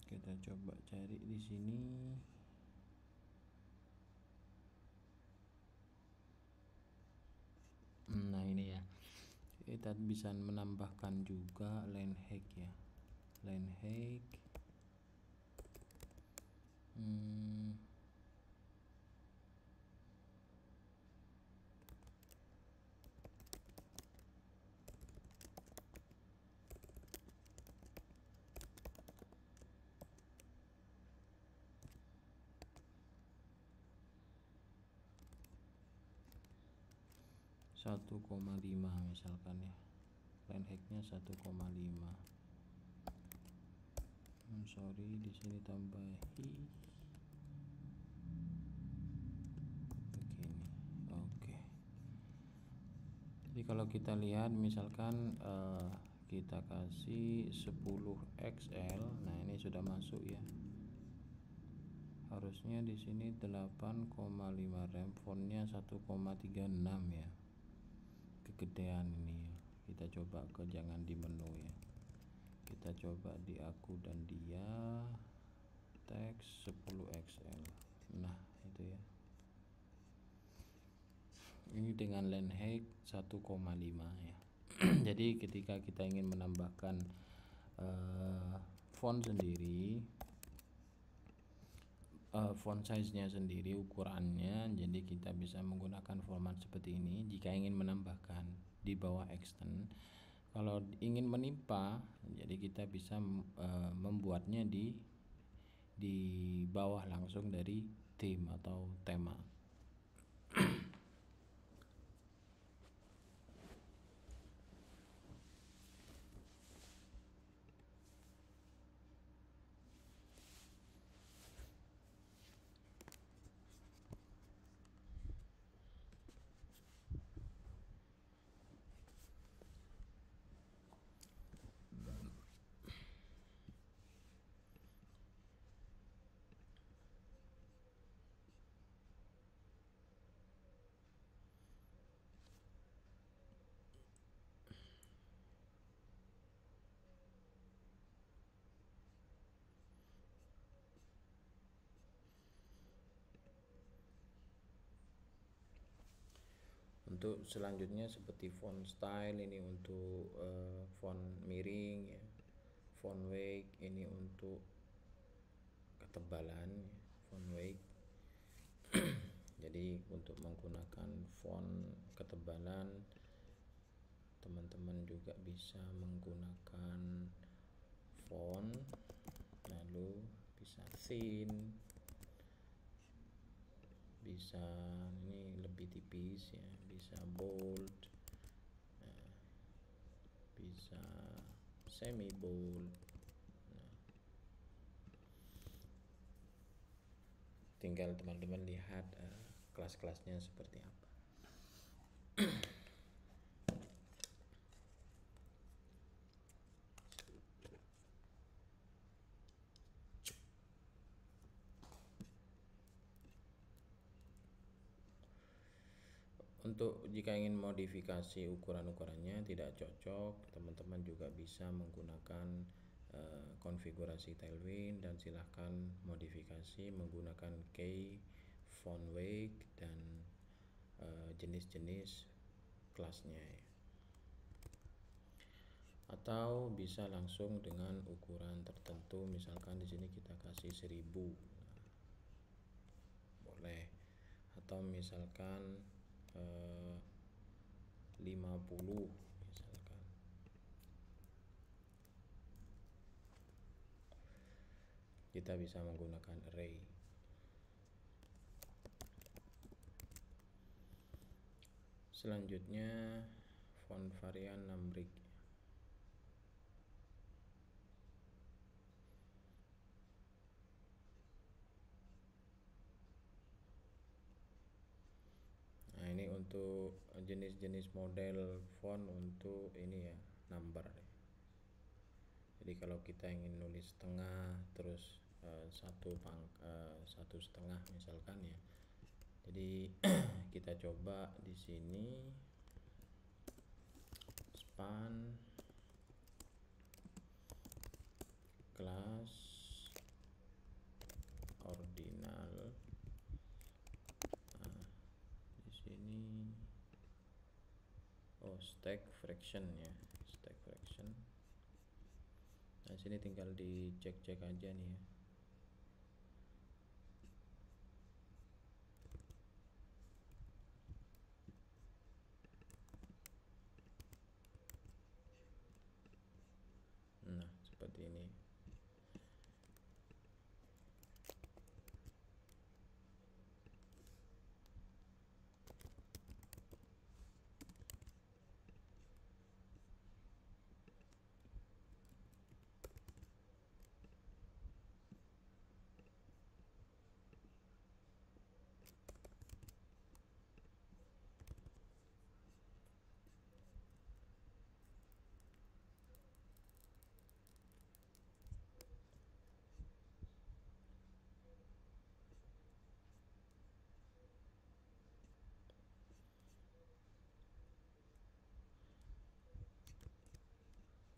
kita coba cari di sini. Nah, ini ya, kita bisa menambahkan juga line hack ya, line hack. 1,5 misalkan ya, line hacknya 1,5. Sorry, di sini tambahi begini. Oke. Jadi kalau kita lihat misalkan kita kasih 10XL, nah ini sudah masuk ya. Harusnya di sini 8,5 rem, fontnya 1,36 ya. Kegedean ini ya. Kita coba ke jangan di menu ya. Kita coba di aku dan dia, teks 10XL. Nah, itu ya. Ini dengan line height 1,5 ya. Jadi ketika kita ingin menambahkan font sendiri, font size-nya sendiri, ukurannya, jadi kita bisa menggunakan format seperti ini jika ingin menambahkan di bawah extend. Kalau ingin menimpa, jadi kita bisa membuatnya di bawah langsung dari theme atau tema. Untuk selanjutnya seperti font style, ini untuk font miring ya. Font weight ini untuk ketebalan ya, font weight. Jadi untuk menggunakan font ketebalan, teman-teman juga bisa menggunakan font, lalu bisa thin, bisa ini lebih tipis ya, bisa bold, bisa semi bold. Tinggal teman-teman lihat kelas-kelasnya seperti apa. Untuk jika ingin modifikasi ukuran-ukurannya tidak cocok, teman-teman juga bisa menggunakan konfigurasi Tailwind, dan silahkan modifikasi menggunakan key, font weight, dan jenis-jenis kelasnya ya. Atau bisa langsung dengan ukuran tertentu, misalkan di sini kita kasih 1000, boleh, atau misalkan 50 misalkan. Kita bisa menggunakan array. Selanjutnya font varian numeric. Nah, ini untuk jenis-jenis model font untuk ini ya, number. Jadi kalau kita ingin nulis setengah terus satu setengah misalkan ya. Jadi kita coba di sini span kelas ordinal. Nah, di sini stack fraction ya, stack fraction. Nah, sini tinggal dicek-cek aja nih ya. Nah, seperti ini.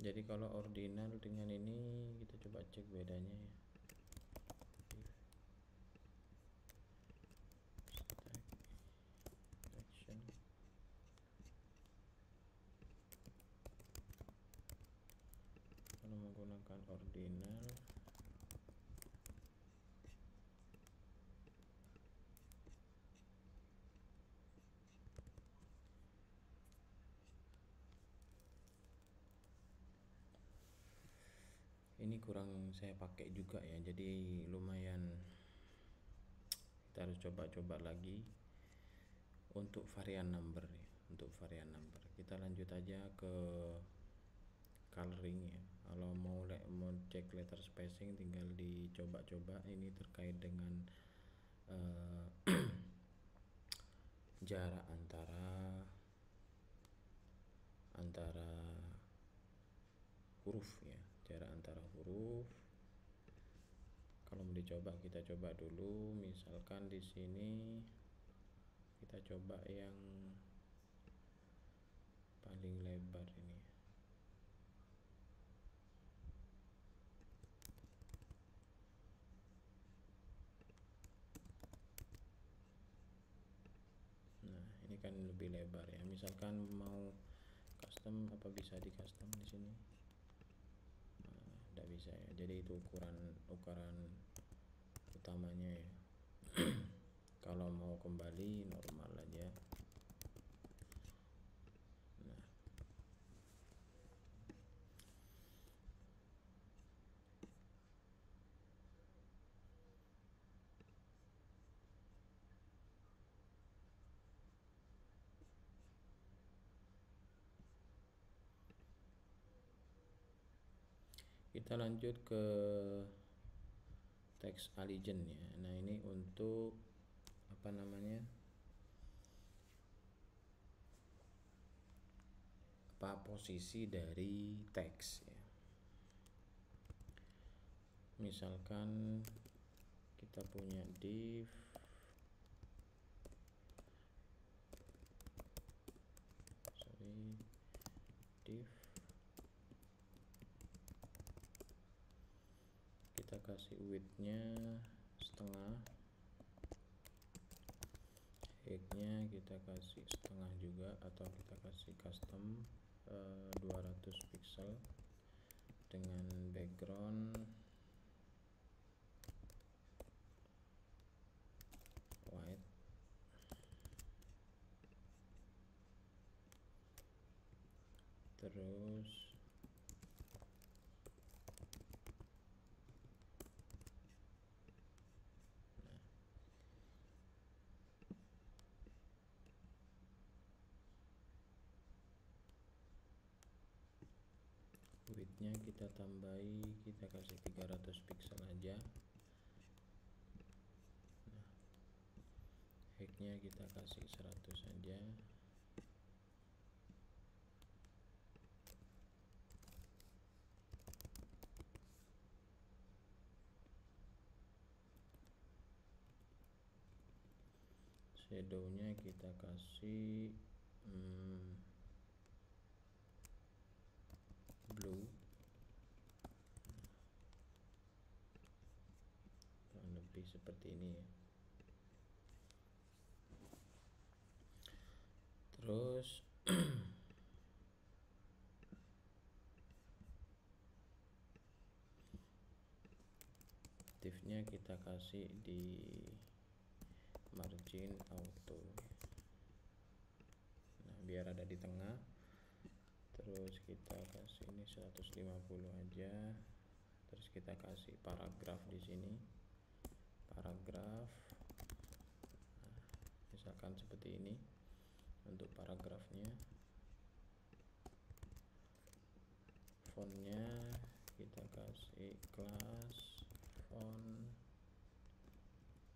Jadi kalau ordinal dengan ini kita coba cek bedanya ya. Kalau menggunakan ordinal ini kurang saya pakai juga ya, jadi lumayan kita harus coba-coba lagi untuk varian number ya. Untuk varian number kita lanjut aja ke coloring ya. Kalau mau cek letter spacing tinggal dicoba-coba, ini terkait dengan jarak antara huruf ya, jarak antara huruf. Kalau mau dicoba kita coba dulu, misalkan di sini kita coba yang paling lebar ini. Nah, ini kan lebih lebar ya. Misalkan mau custom, apa bisa di custom di sini? Tidak bisa ya. Jadi itu ukuran utamanya ya. Kalau mau kembali normal aja. Nah, Kita lanjut ke text allegiance ya. Nah, ini untuk apa namanya, apa posisi dari teks ya. Misalkan kita punya div kita kasih widthnya setengah, height-nya kita kasih setengah juga, atau kita kasih custom 200 pixel dengan background white. Terus widthnya kita tambahi, kita kasih 300 pixel aja. Nah, height-nya kita kasih 100 aja. Shadow-nya kita kasih blue, kurang lebih seperti ini ya. Terus div-nya kita kasih di margin auto. Nah, biar ada di tengah. Terus kita kasih ini 150 aja. Terus kita kasih paragraf di sini. Paragraf. Nah, misalkan seperti ini untuk paragrafnya. Fontnya kita kasih kelas font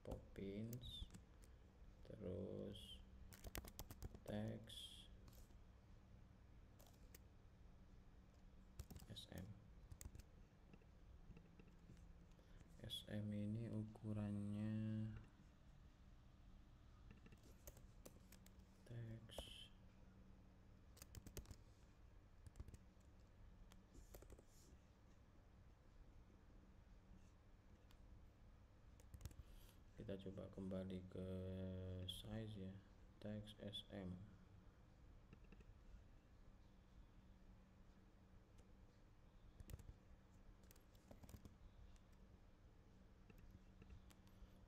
Poppins. Terus teks SM ini ukurannya teks kita coba kembali ke size ya, teks SM.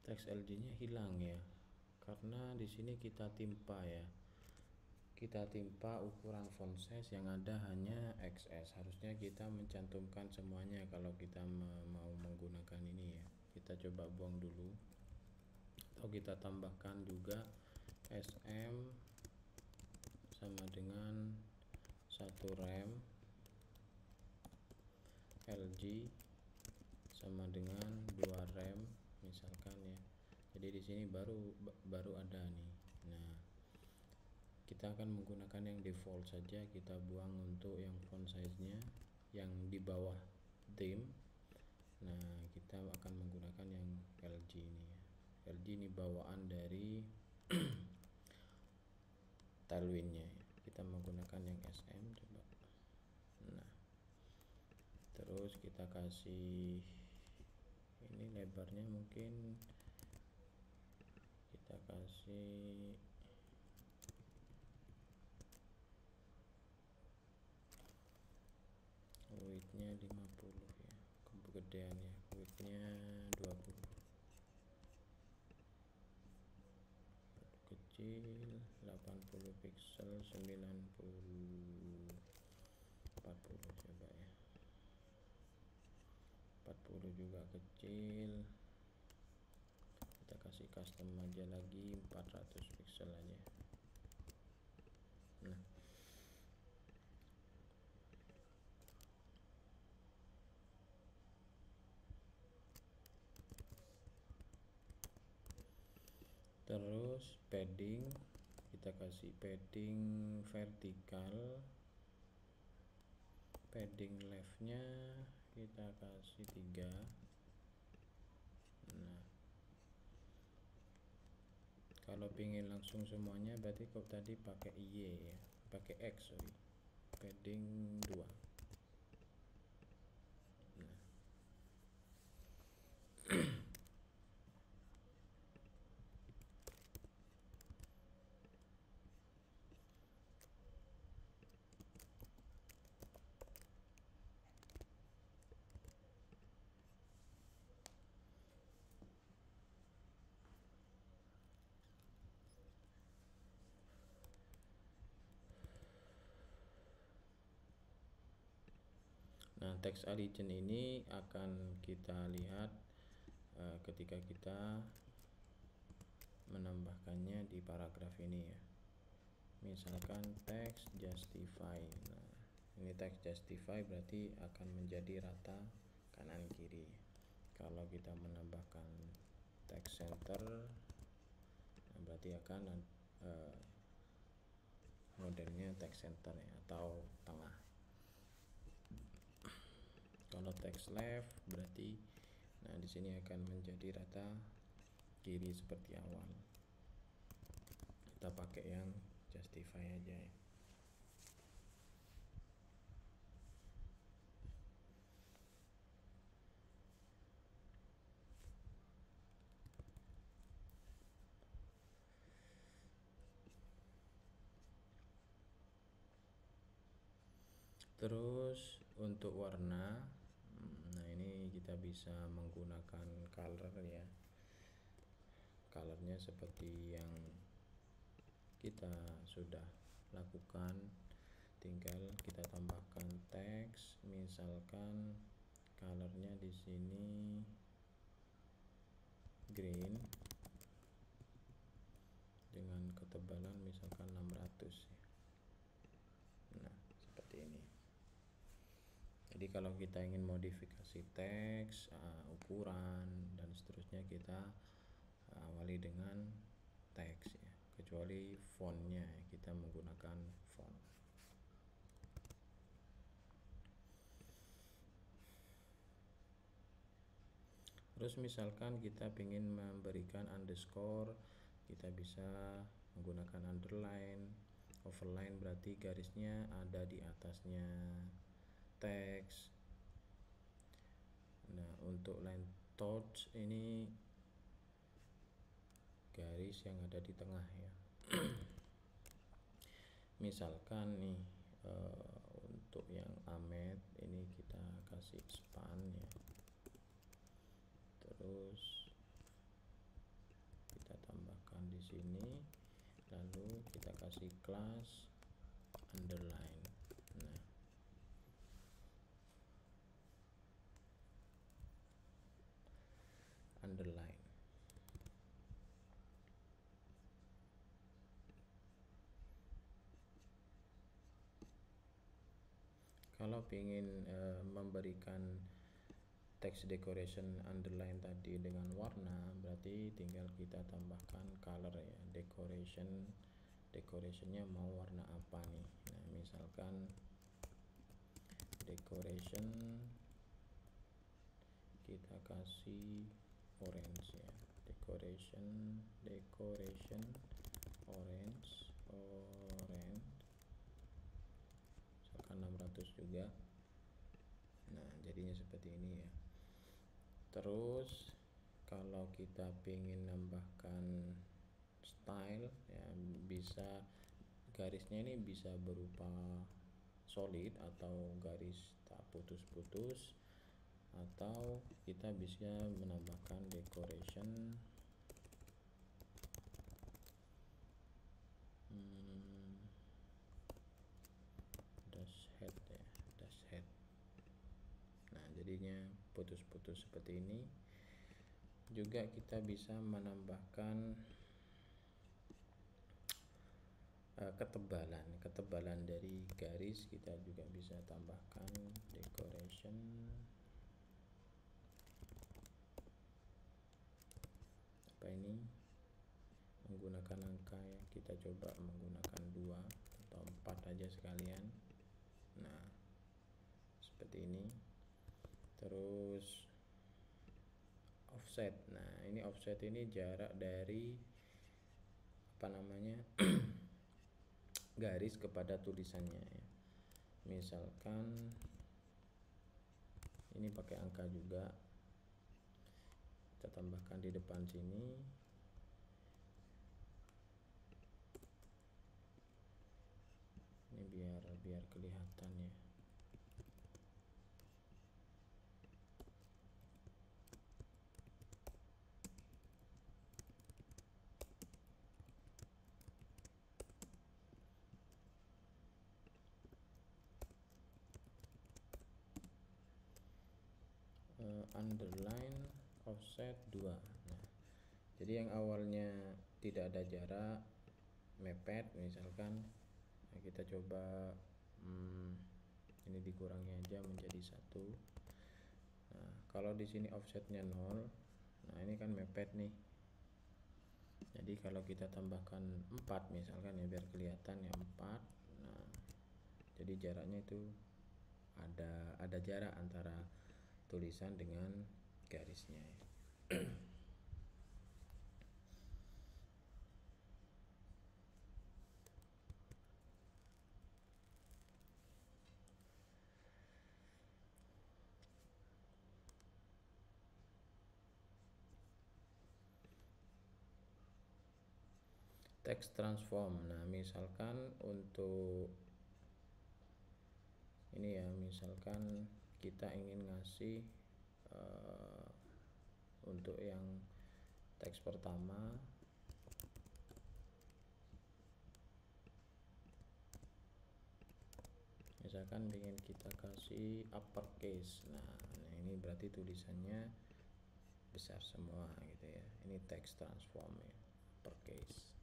Teks LG-nya hilang ya, karena di sini kita timpa ya. Kita timpa ukuran font size yang ada hanya XS. Harusnya kita mencantumkan semuanya kalau kita mau menggunakan ini ya. Kita coba buang dulu. Atau kita tambahkan juga SM sama dengan 1 rem, LG sama dengan 2 rem misalkan ya. Jadi di sini baru ada nih. Nah, kita akan menggunakan yang default saja. Kita buang untuk yang font size-nya yang di bawah theme. Nah, kita akan menggunakan yang LG ini ya. LG ini bawaan dari Tailwind-nya. Kita menggunakan yang SM coba. Nah, terus kita kasih ini lebarnya, mungkin kita kasih width-nya 50 ya, kegedeannya width-nya 20, kecil 80 pixel, 90 40 coba ya, 40 juga kecil. Kita kasih custom aja lagi 400 pixel aja. Nah, Terus padding, kita kasih padding vertikal, padding leftnya kita kasih 3. Nah, kalau pingin langsung semuanya berarti kok tadi pakai Y ya, pakai X sorry, padding 2. Nah, text origin ini akan kita lihat ketika kita menambahkannya di paragraf ini ya. Misalkan text justify. Nah, ini text justify berarti akan menjadi rata kanan kiri. Kalau kita menambahkan text center, nah berarti akan modelnya text center ya, atau tengah. Kalau text left berarti nah di sini akan menjadi rata kiri seperti awal. Kita pakai yang justify aja ya. Terus untuk warna, nah ini kita bisa menggunakan color ya. Colornya seperti yang kita sudah lakukan, tinggal kita tambahkan teks. Misalkan colornya di sini green dengan ketebalan misalkan 600 ya. Nah, seperti ini. Jadi kalau kita ingin modifikasi teks, ukuran dan seterusnya, kita awali dengan teks ya, kecuali fontnya kita menggunakan font. Terus misalkan kita ingin memberikan underscore, kita bisa menggunakan underline. Overline berarti garisnya ada di atasnya teks. Nah, untuk line touch ini garis yang ada di tengah ya. Misalkan nih untuk yang Ahmed ini kita kasih span ya. Terus kita tambahkan di sini, lalu kita kasih class underline. Nah, underline. Kalau ingin memberikan text decoration underline tadi dengan warna, berarti tinggal kita tambahkan color ya. Decorationnya mau warna apa nih. Nah, misalkan decoration kita kasih orange ya. Decoration orange misalkan 600 juga. Nah, jadinya seperti ini ya. Terus kalau kita ingin nambahkan style ya, bisa garisnya ini bisa berupa solid atau garis tak putus-putus, atau kita bisa menambahkan decoration dash head ya, dash head. Nah, jadinya putus-putus seperti ini. Juga kita bisa menambahkan ketebalan dari garis, kita juga bisa tambahkan decoration apa ini, menggunakan angka ya, kita coba menggunakan 2 atau 4 aja sekalian. Nah seperti ini. Terus offset, nah ini offset ini jarak dari apa namanya garis kepada tulisannya ya. Misalkan ini pakai angka juga, kita tambahkan di depan sini. Ini biar kelihatan ya. Underline offset 2. Nah, jadi yang awalnya tidak ada jarak mepet misalkan, nah kita coba ini dikurangi aja menjadi 1. Nah, kalau di sini offsetnya 0, nah ini kan mepet nih. Jadi kalau kita tambahkan 4 misalkan ya, biar kelihatan ya 4. Nah, jadi jaraknya itu ada jarak antara tulisan dengan garisnya ya. Text transform. Nah, misalkan untuk ini ya, misalkan kita ingin ngasih untuk yang teks pertama misalkan ingin kita kasih uppercase. Nah ini berarti tulisannya besar semua gitu ya. Ini text transform ya, uppercase,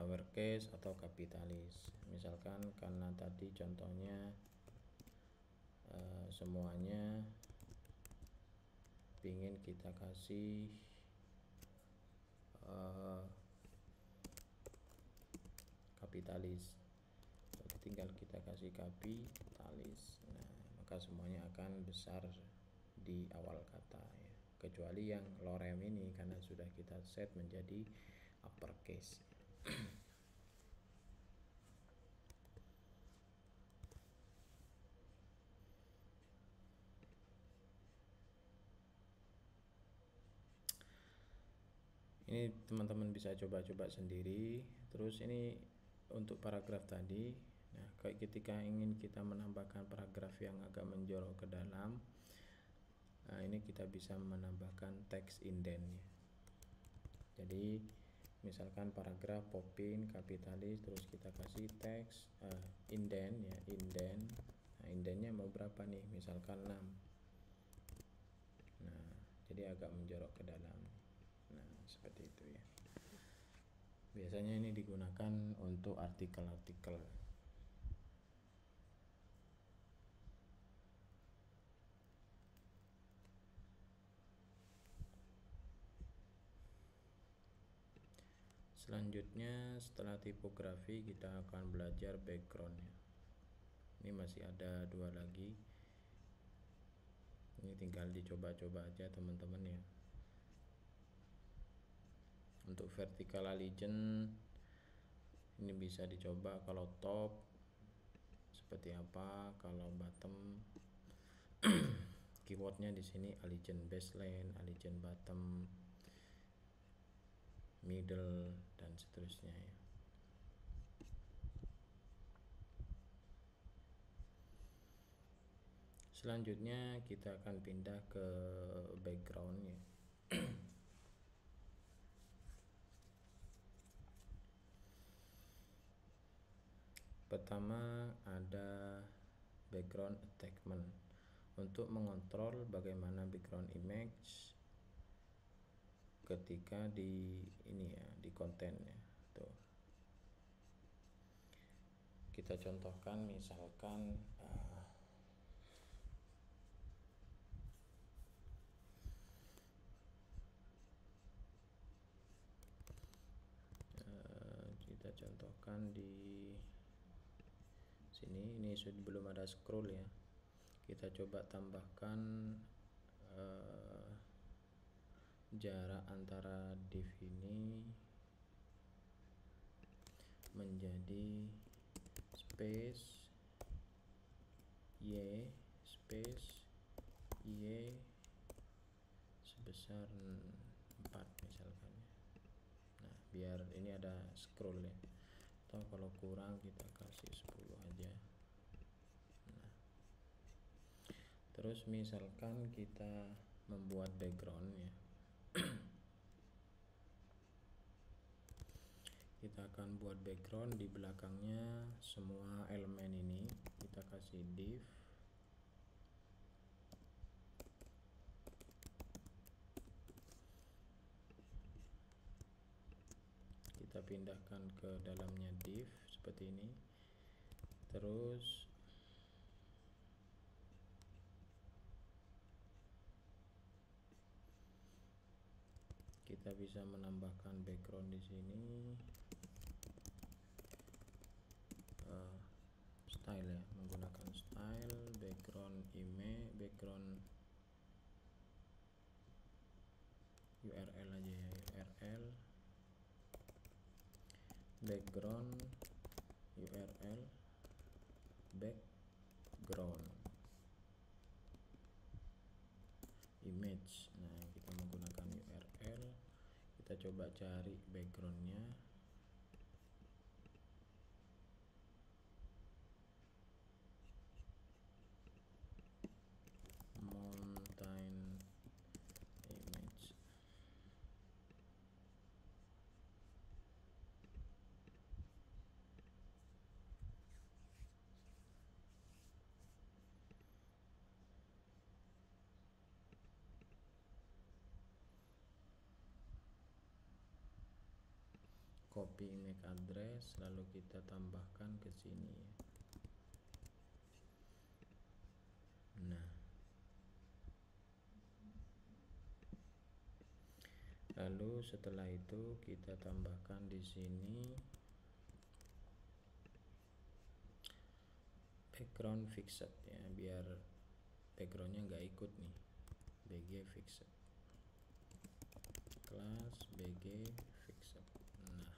lowercase atau kapitalis. Misalkan karena tadi contohnya semuanya ingin kita kasih kapitalis, tinggal kita kasih kapitalis. Nah maka semuanya akan besar di awal kata ya, kecuali yang lorem ini karena sudah kita set menjadi uppercase. Ini teman-teman bisa coba-coba sendiri. Terus ini untuk paragraf tadi. Nah, ketika ingin kita menambahkan paragraf yang agak menjorok ke dalam, nah ini kita bisa menambahkan teks indent ya. Jadi misalkan paragraf popin kapitalis, terus kita kasih teks indent ya, indent. Nah, indentnya mau berapa nih? Misalkan 6. Nah, jadi agak menjorok ke dalam. Nah, seperti itu ya. Biasanya ini digunakan untuk artikel-artikel. Selanjutnya setelah tipografi kita akan belajar backgroundnya. Ini masih ada 2 lagi. Ini tinggal dicoba-coba aja teman-teman ya. Untuk vertical allegiance ini bisa dicoba kalau top seperti apa, kalau bottom keywordnya di sini allegiance baseline, allegiance bottom, middle dan seterusnya ya. Selanjutnya kita akan pindah ke backgroundnya. Pertama ada background attachment untuk mengontrol bagaimana background image ketika di ini ya, di kontennya tuh. Kita contohkan misalkan tambahkan di sini. Ini sudah belum ada scroll ya, kita coba tambahkan jarak antara div ini menjadi space y space y sebesar 4 misalkan ya. Nah, biar ini ada scroll ya, atau kalau kurang kita kasih 10 aja. Nah, terus misalkan kita membuat background ya. Kita akan buat background, di belakangnya semua elemen ini kita kasih div. Kita pindahkan ke dalamnya div seperti ini. Terus kita bisa menambahkan background di sini, style ya, menggunakan style background image, background URL aja ya, URL background URL background image. Nah, kita menggunakan URL, kita coba cari backgroundnya. Mountain image. Copy image address, lalu kita tambahkan ke sini. Nah, lalu setelah itu kita tambahkan di sini background fixed ya, biar backgroundnya nggak ikut nih. BG fixed, kelas BG fixed. Nah,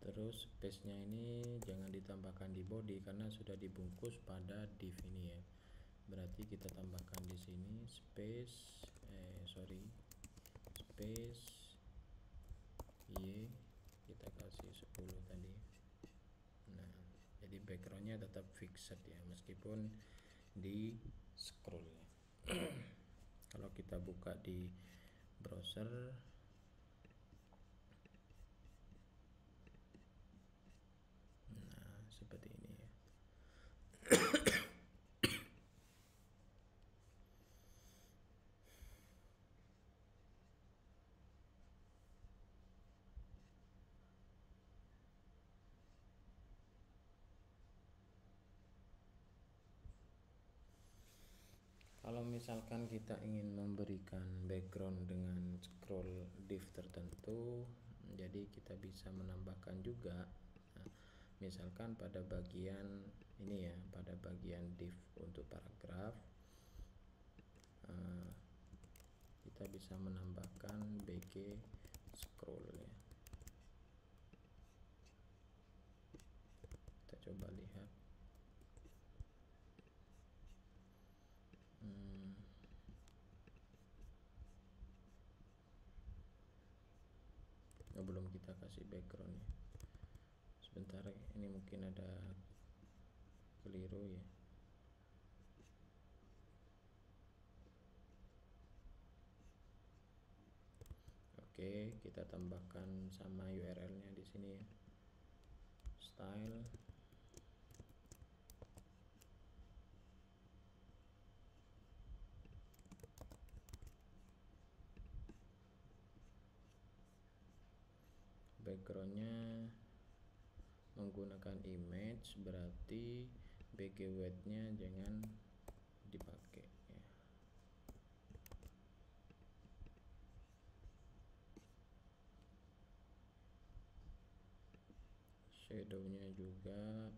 terus space nya ini jangan ditambahkan di body karena sudah dibungkus pada div ini ya. Berarti kita tambahkan di sini space space y, kita kasih 10 tadi. Nah, jadi backgroundnya tetap fixed ya, meskipun di scroll ya. Kalau kita buka di browser, nah seperti ini ya. Kalau misalkan kita ingin memberikan background dengan scroll div tertentu, jadi kita bisa menambahkan juga. Nah, misalkan pada bagian ini ya, pada bagian div untuk paragraf, kita bisa menambahkan bg scroll ya. Kita coba lihat. Belum kita kasih background ya. Sebentar, ini mungkin ada keliru ya. Oke, kita tambahkan sama URL-nya di sini ya. Style backgroundnya menggunakan image, berarti bg weight-nya jangan dipakai ya. shadownya juga.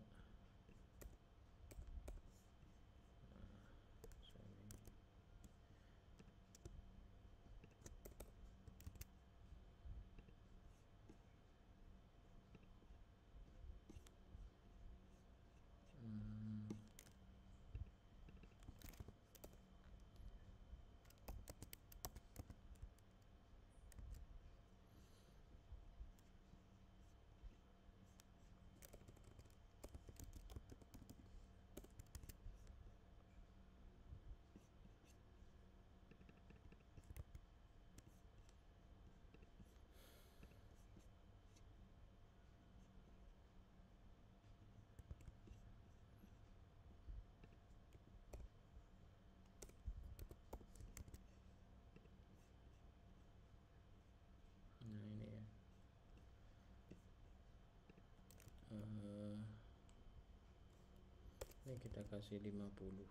Nah ini ya, ini kita kasih 50.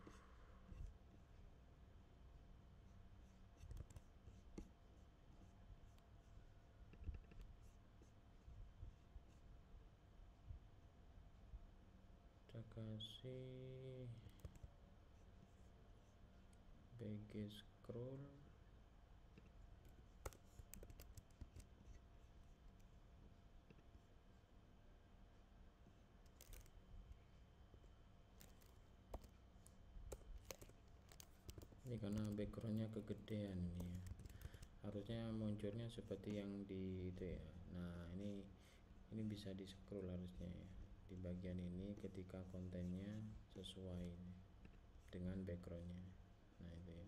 Kita kasih BG scroll. Ini karena backgroundnya kegedean ini ya, harusnya munculnya seperti yang di itu ya. Nah ini bisa di scroll harusnya ya, di bagian ini ketika kontennya sesuai dengan backgroundnya. Nah itu ya.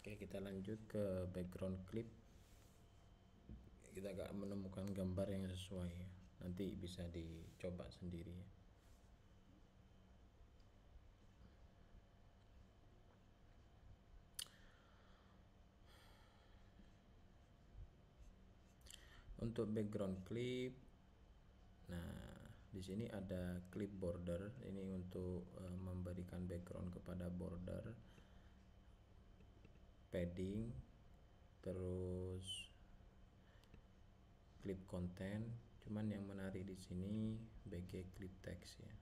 Oke, kita lanjut ke background clip. Kita gak menemukan gambar yang sesuai ya, nanti bisa dicoba sendiri ya. Untuk background clip, nah di sini ada clip border. Ini untuk memberikan background kepada border, padding, terus clip content. Cuman yang menarik di sini BG clip text ya.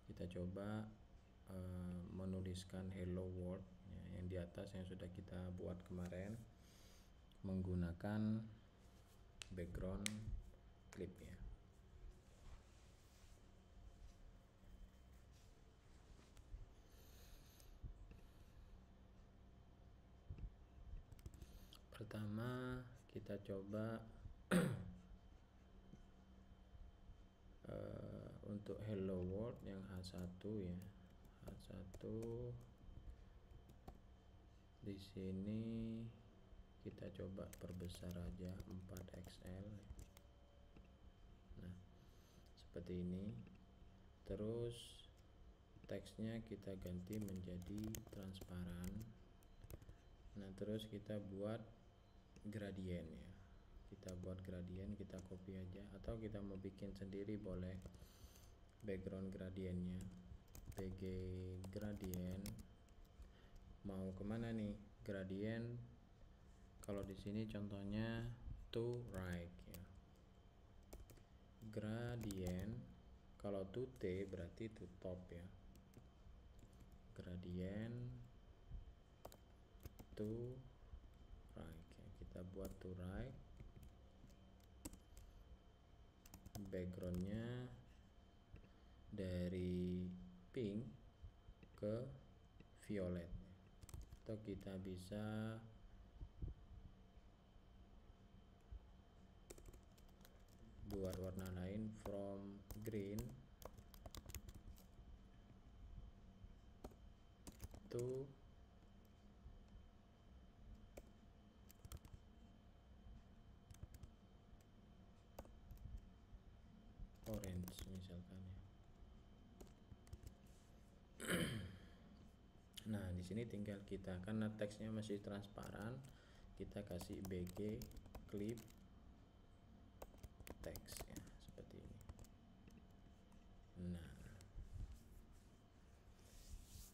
Kita coba menuliskan hello world ya, yang di atas yang sudah kita buat kemarin menggunakan background clip ya. Pertama kita coba untuk hello world yang H1 ya. H1 di sini kita coba perbesar aja 4XL. Nah, seperti ini. Terus teksnya kita ganti menjadi transparan. Nah, terus kita buat gradien ya. Kita buat gradien, kita copy aja, atau kita mau bikin sendiri boleh. Background gradiennya BG gradien. Mau kemana nih gradien? Kalau di sini contohnya to right ya. Gradien kalau to T berarti to top ya. Gradien to right ya. Kita buat to right. Backgroundnya dari pink ke violet, atau kita bisa buat warna lain from green to orange misalkan ya. Nah, di sini tinggal kita, karena teksnya masih transparan, kita kasih BG clip text ya, seperti ini. Nah,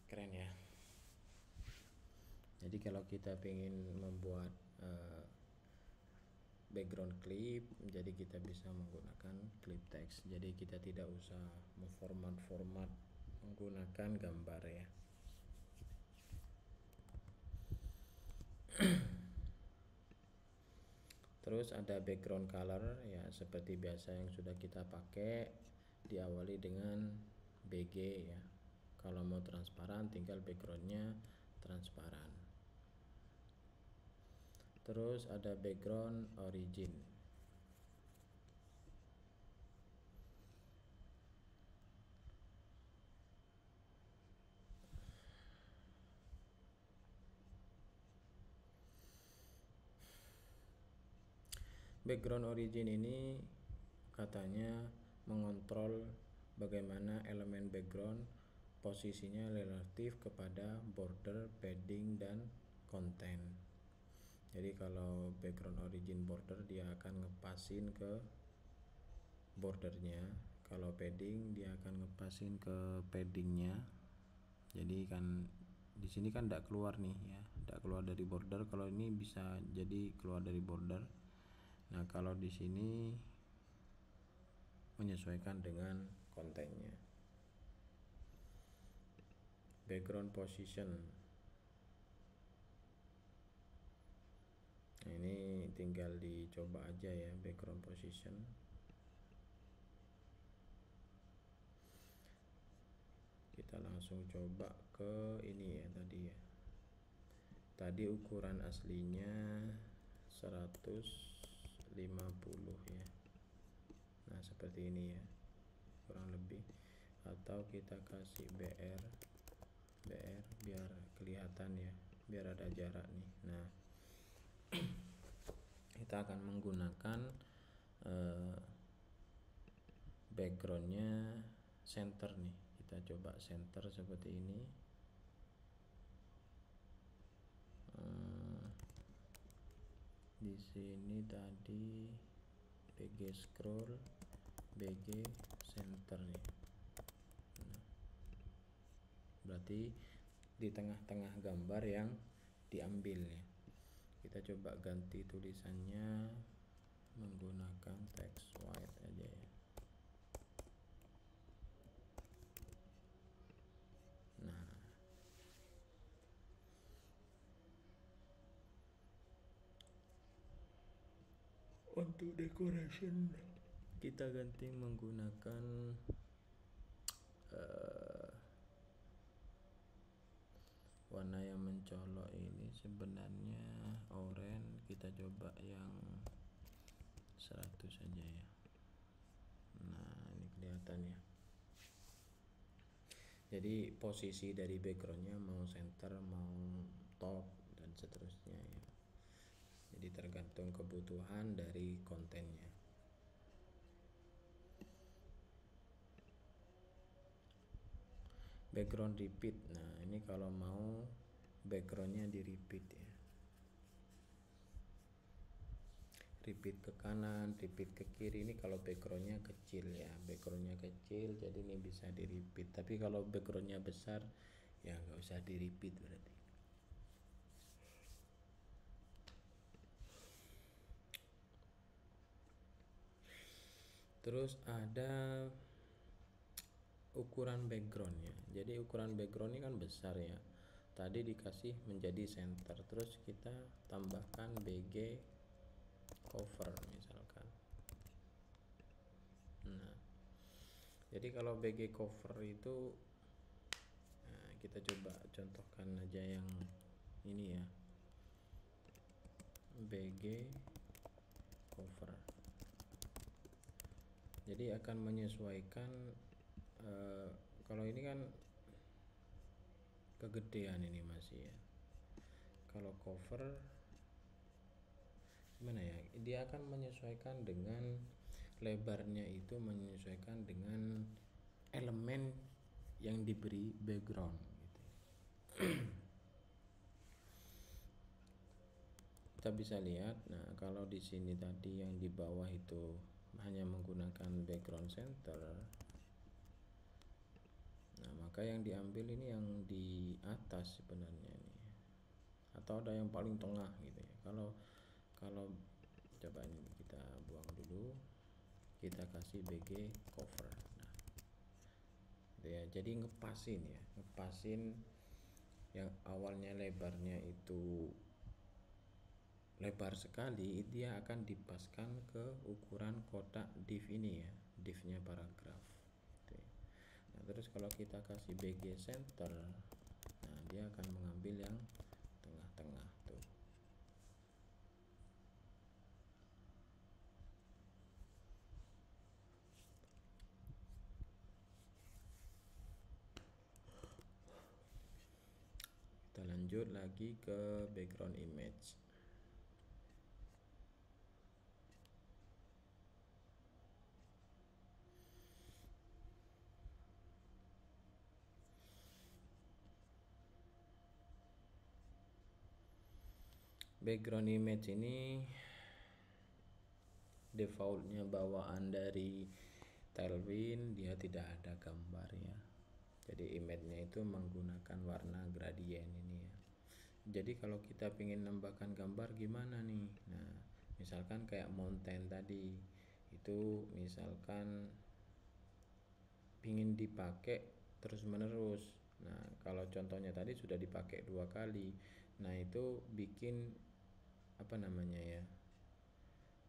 keren ya. Jadi kalau kita ingin membuat background clip, jadi kita bisa menggunakan clip text. Jadi kita tidak usah memformat menggunakan gambar ya. Terus ada background color ya, seperti biasa yang sudah kita pakai, diawali dengan BG ya. Kalau mau transparan tinggal backgroundnya transparan. Terus ada background origin. Background origin ini katanya mengontrol bagaimana elemen background posisinya relatif kepada border, padding, dan konten. Jadi kalau background origin border dia akan ngepasin ke bordernya, kalau padding dia akan ngepasin ke paddingnya. Jadi kan di sini kan tidak keluar nih ya, tidak keluar dari border. Kalau ini bisa jadi keluar dari border. Nah kalau di sini menyesuaikan dengan kontennya. Background position. Nah, ini tinggal dicoba aja ya background position. Kita langsung coba ke ini ya tadi ya. Tadi ukuran aslinya 150 ya. Nah seperti ini ya kurang lebih, atau kita kasih BR biar kelihatan ya, biar ada jarak nih. Nah kita akan menggunakan backgroundnya center nih. Kita coba center seperti ini. Di sini tadi BG scroll, BG center nih. Nah, berarti di tengah-tengah gambar yang diambil ya. Kita coba ganti tulisannya menggunakan text white aja ya. Nah untuk decoration kita ganti menggunakan warna yang mencolok ini sebenarnya oranye. Kita coba yang 100 saja ya. Nah ini kelihatan ya. Jadi posisi dari backgroundnya mau center, mau top, dan seterusnya ya. Jadi tergantung kebutuhan dari kontennya. Background repeat. Nah ini kalau mau backgroundnya di repeat ya, repeat ke kanan, repeat ke kiri. Ini kalau backgroundnya kecil ya, backgroundnya kecil jadi ini bisa di repeat. Tapi kalau backgroundnya besar ya nggak usah di repeat berarti. Terus ada ukuran backgroundnya. Jadi ukuran background ini kan besar ya, tadi dikasih menjadi center. Terus kita tambahkan BG cover misalkan. Nah jadi kalau BG cover itu kita coba contohkan aja yang ini ya, BG cover. Jadi akan menyesuaikan kalau ini kan kegedean ini masih ya. Kalau cover gimana ya, dia akan menyesuaikan dengan lebarnya, itu menyesuaikan dengan elemen yang diberi background gitu. Kita bisa lihat. Nah kalau di sini tadi yang di bawah itu hanya menggunakan background center, nah maka yang diambil ini yang di atas sebenarnya nih, atau ada yang paling tengah gitu ya. Kalau kalau coba ini kita buang dulu, kita kasih BG cover. Nah, gitu ya. Jadi ngepasin yang awalnya lebarnya itu lebar sekali, dia akan dipaskan ke ukuran kotak div ini ya, divnya paragraf gitu ya. Nah, terus kalau kita kasih BG center, nah dia akan mengambil yang tengah-tengah tuh. Kita lanjut lagi ke background image. Background image ini defaultnya bawaan dari Tailwind, dia tidak ada gambar ya. Jadi image-nya itu menggunakan warna gradient ini ya. Jadi kalau kita ingin nambahkan gambar gimana nih? Nah, misalkan kayak mountain tadi, itu misalkan ingin dipakai terus menerus. Nah, kalau contohnya tadi sudah dipakai 2 kali. Nah, itu bikin apa namanya ya?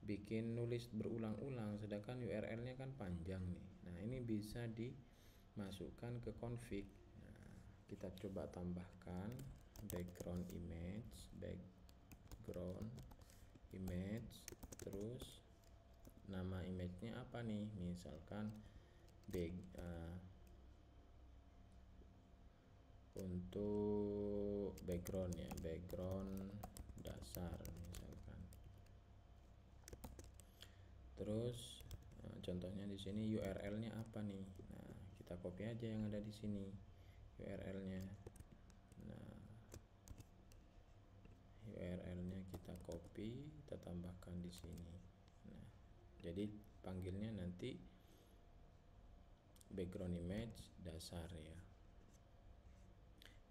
Bikin nulis berulang-ulang, sedangkan URL-nya kan panjang nih. Nah, ini bisa dimasukkan ke config. Nah, kita coba tambahkan background image, terus nama image-nya apa nih? Misalkan untuk background ya, background dasar misalkan. Terus contohnya di sini URL-nya apa nih? Nah, kita copy aja yang ada di sini URL-nya. Nah, URL-nya kita copy, kita tambahkan di sini. Nah, jadi panggilnya nanti background image dasar ya,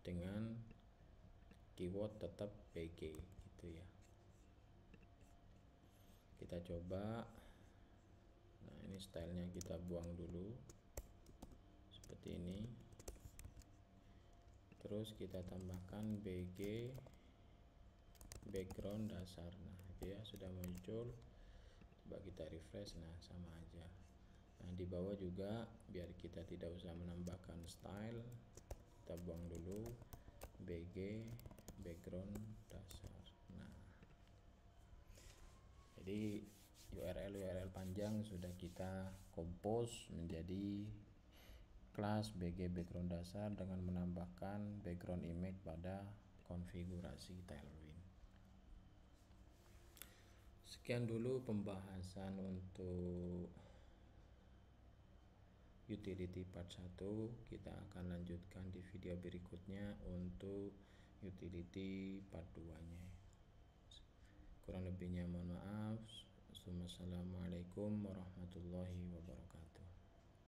dengan keyword tetap BG gitu ya. Kita coba. Nah, ini stylenya kita buang dulu seperti ini. Terus kita tambahkan BG background dasar. Nah, itu ya sudah muncul. Coba kita refresh, nah sama aja. Nah, di bawah juga biar kita tidak usah menambahkan style, kita buang dulu BG background dasar. Nah, jadi URL panjang sudah kita compose menjadi kelas BG background dasar dengan menambahkan background image pada konfigurasi Tailwind. Sekian dulu pembahasan untuk utility part 1. Kita akan lanjutkan di video berikutnya untuk utility part 2 nya. Kurang lebihnya mohon maaf. Wassalamualaikum warahmatullahi wabarakatuh.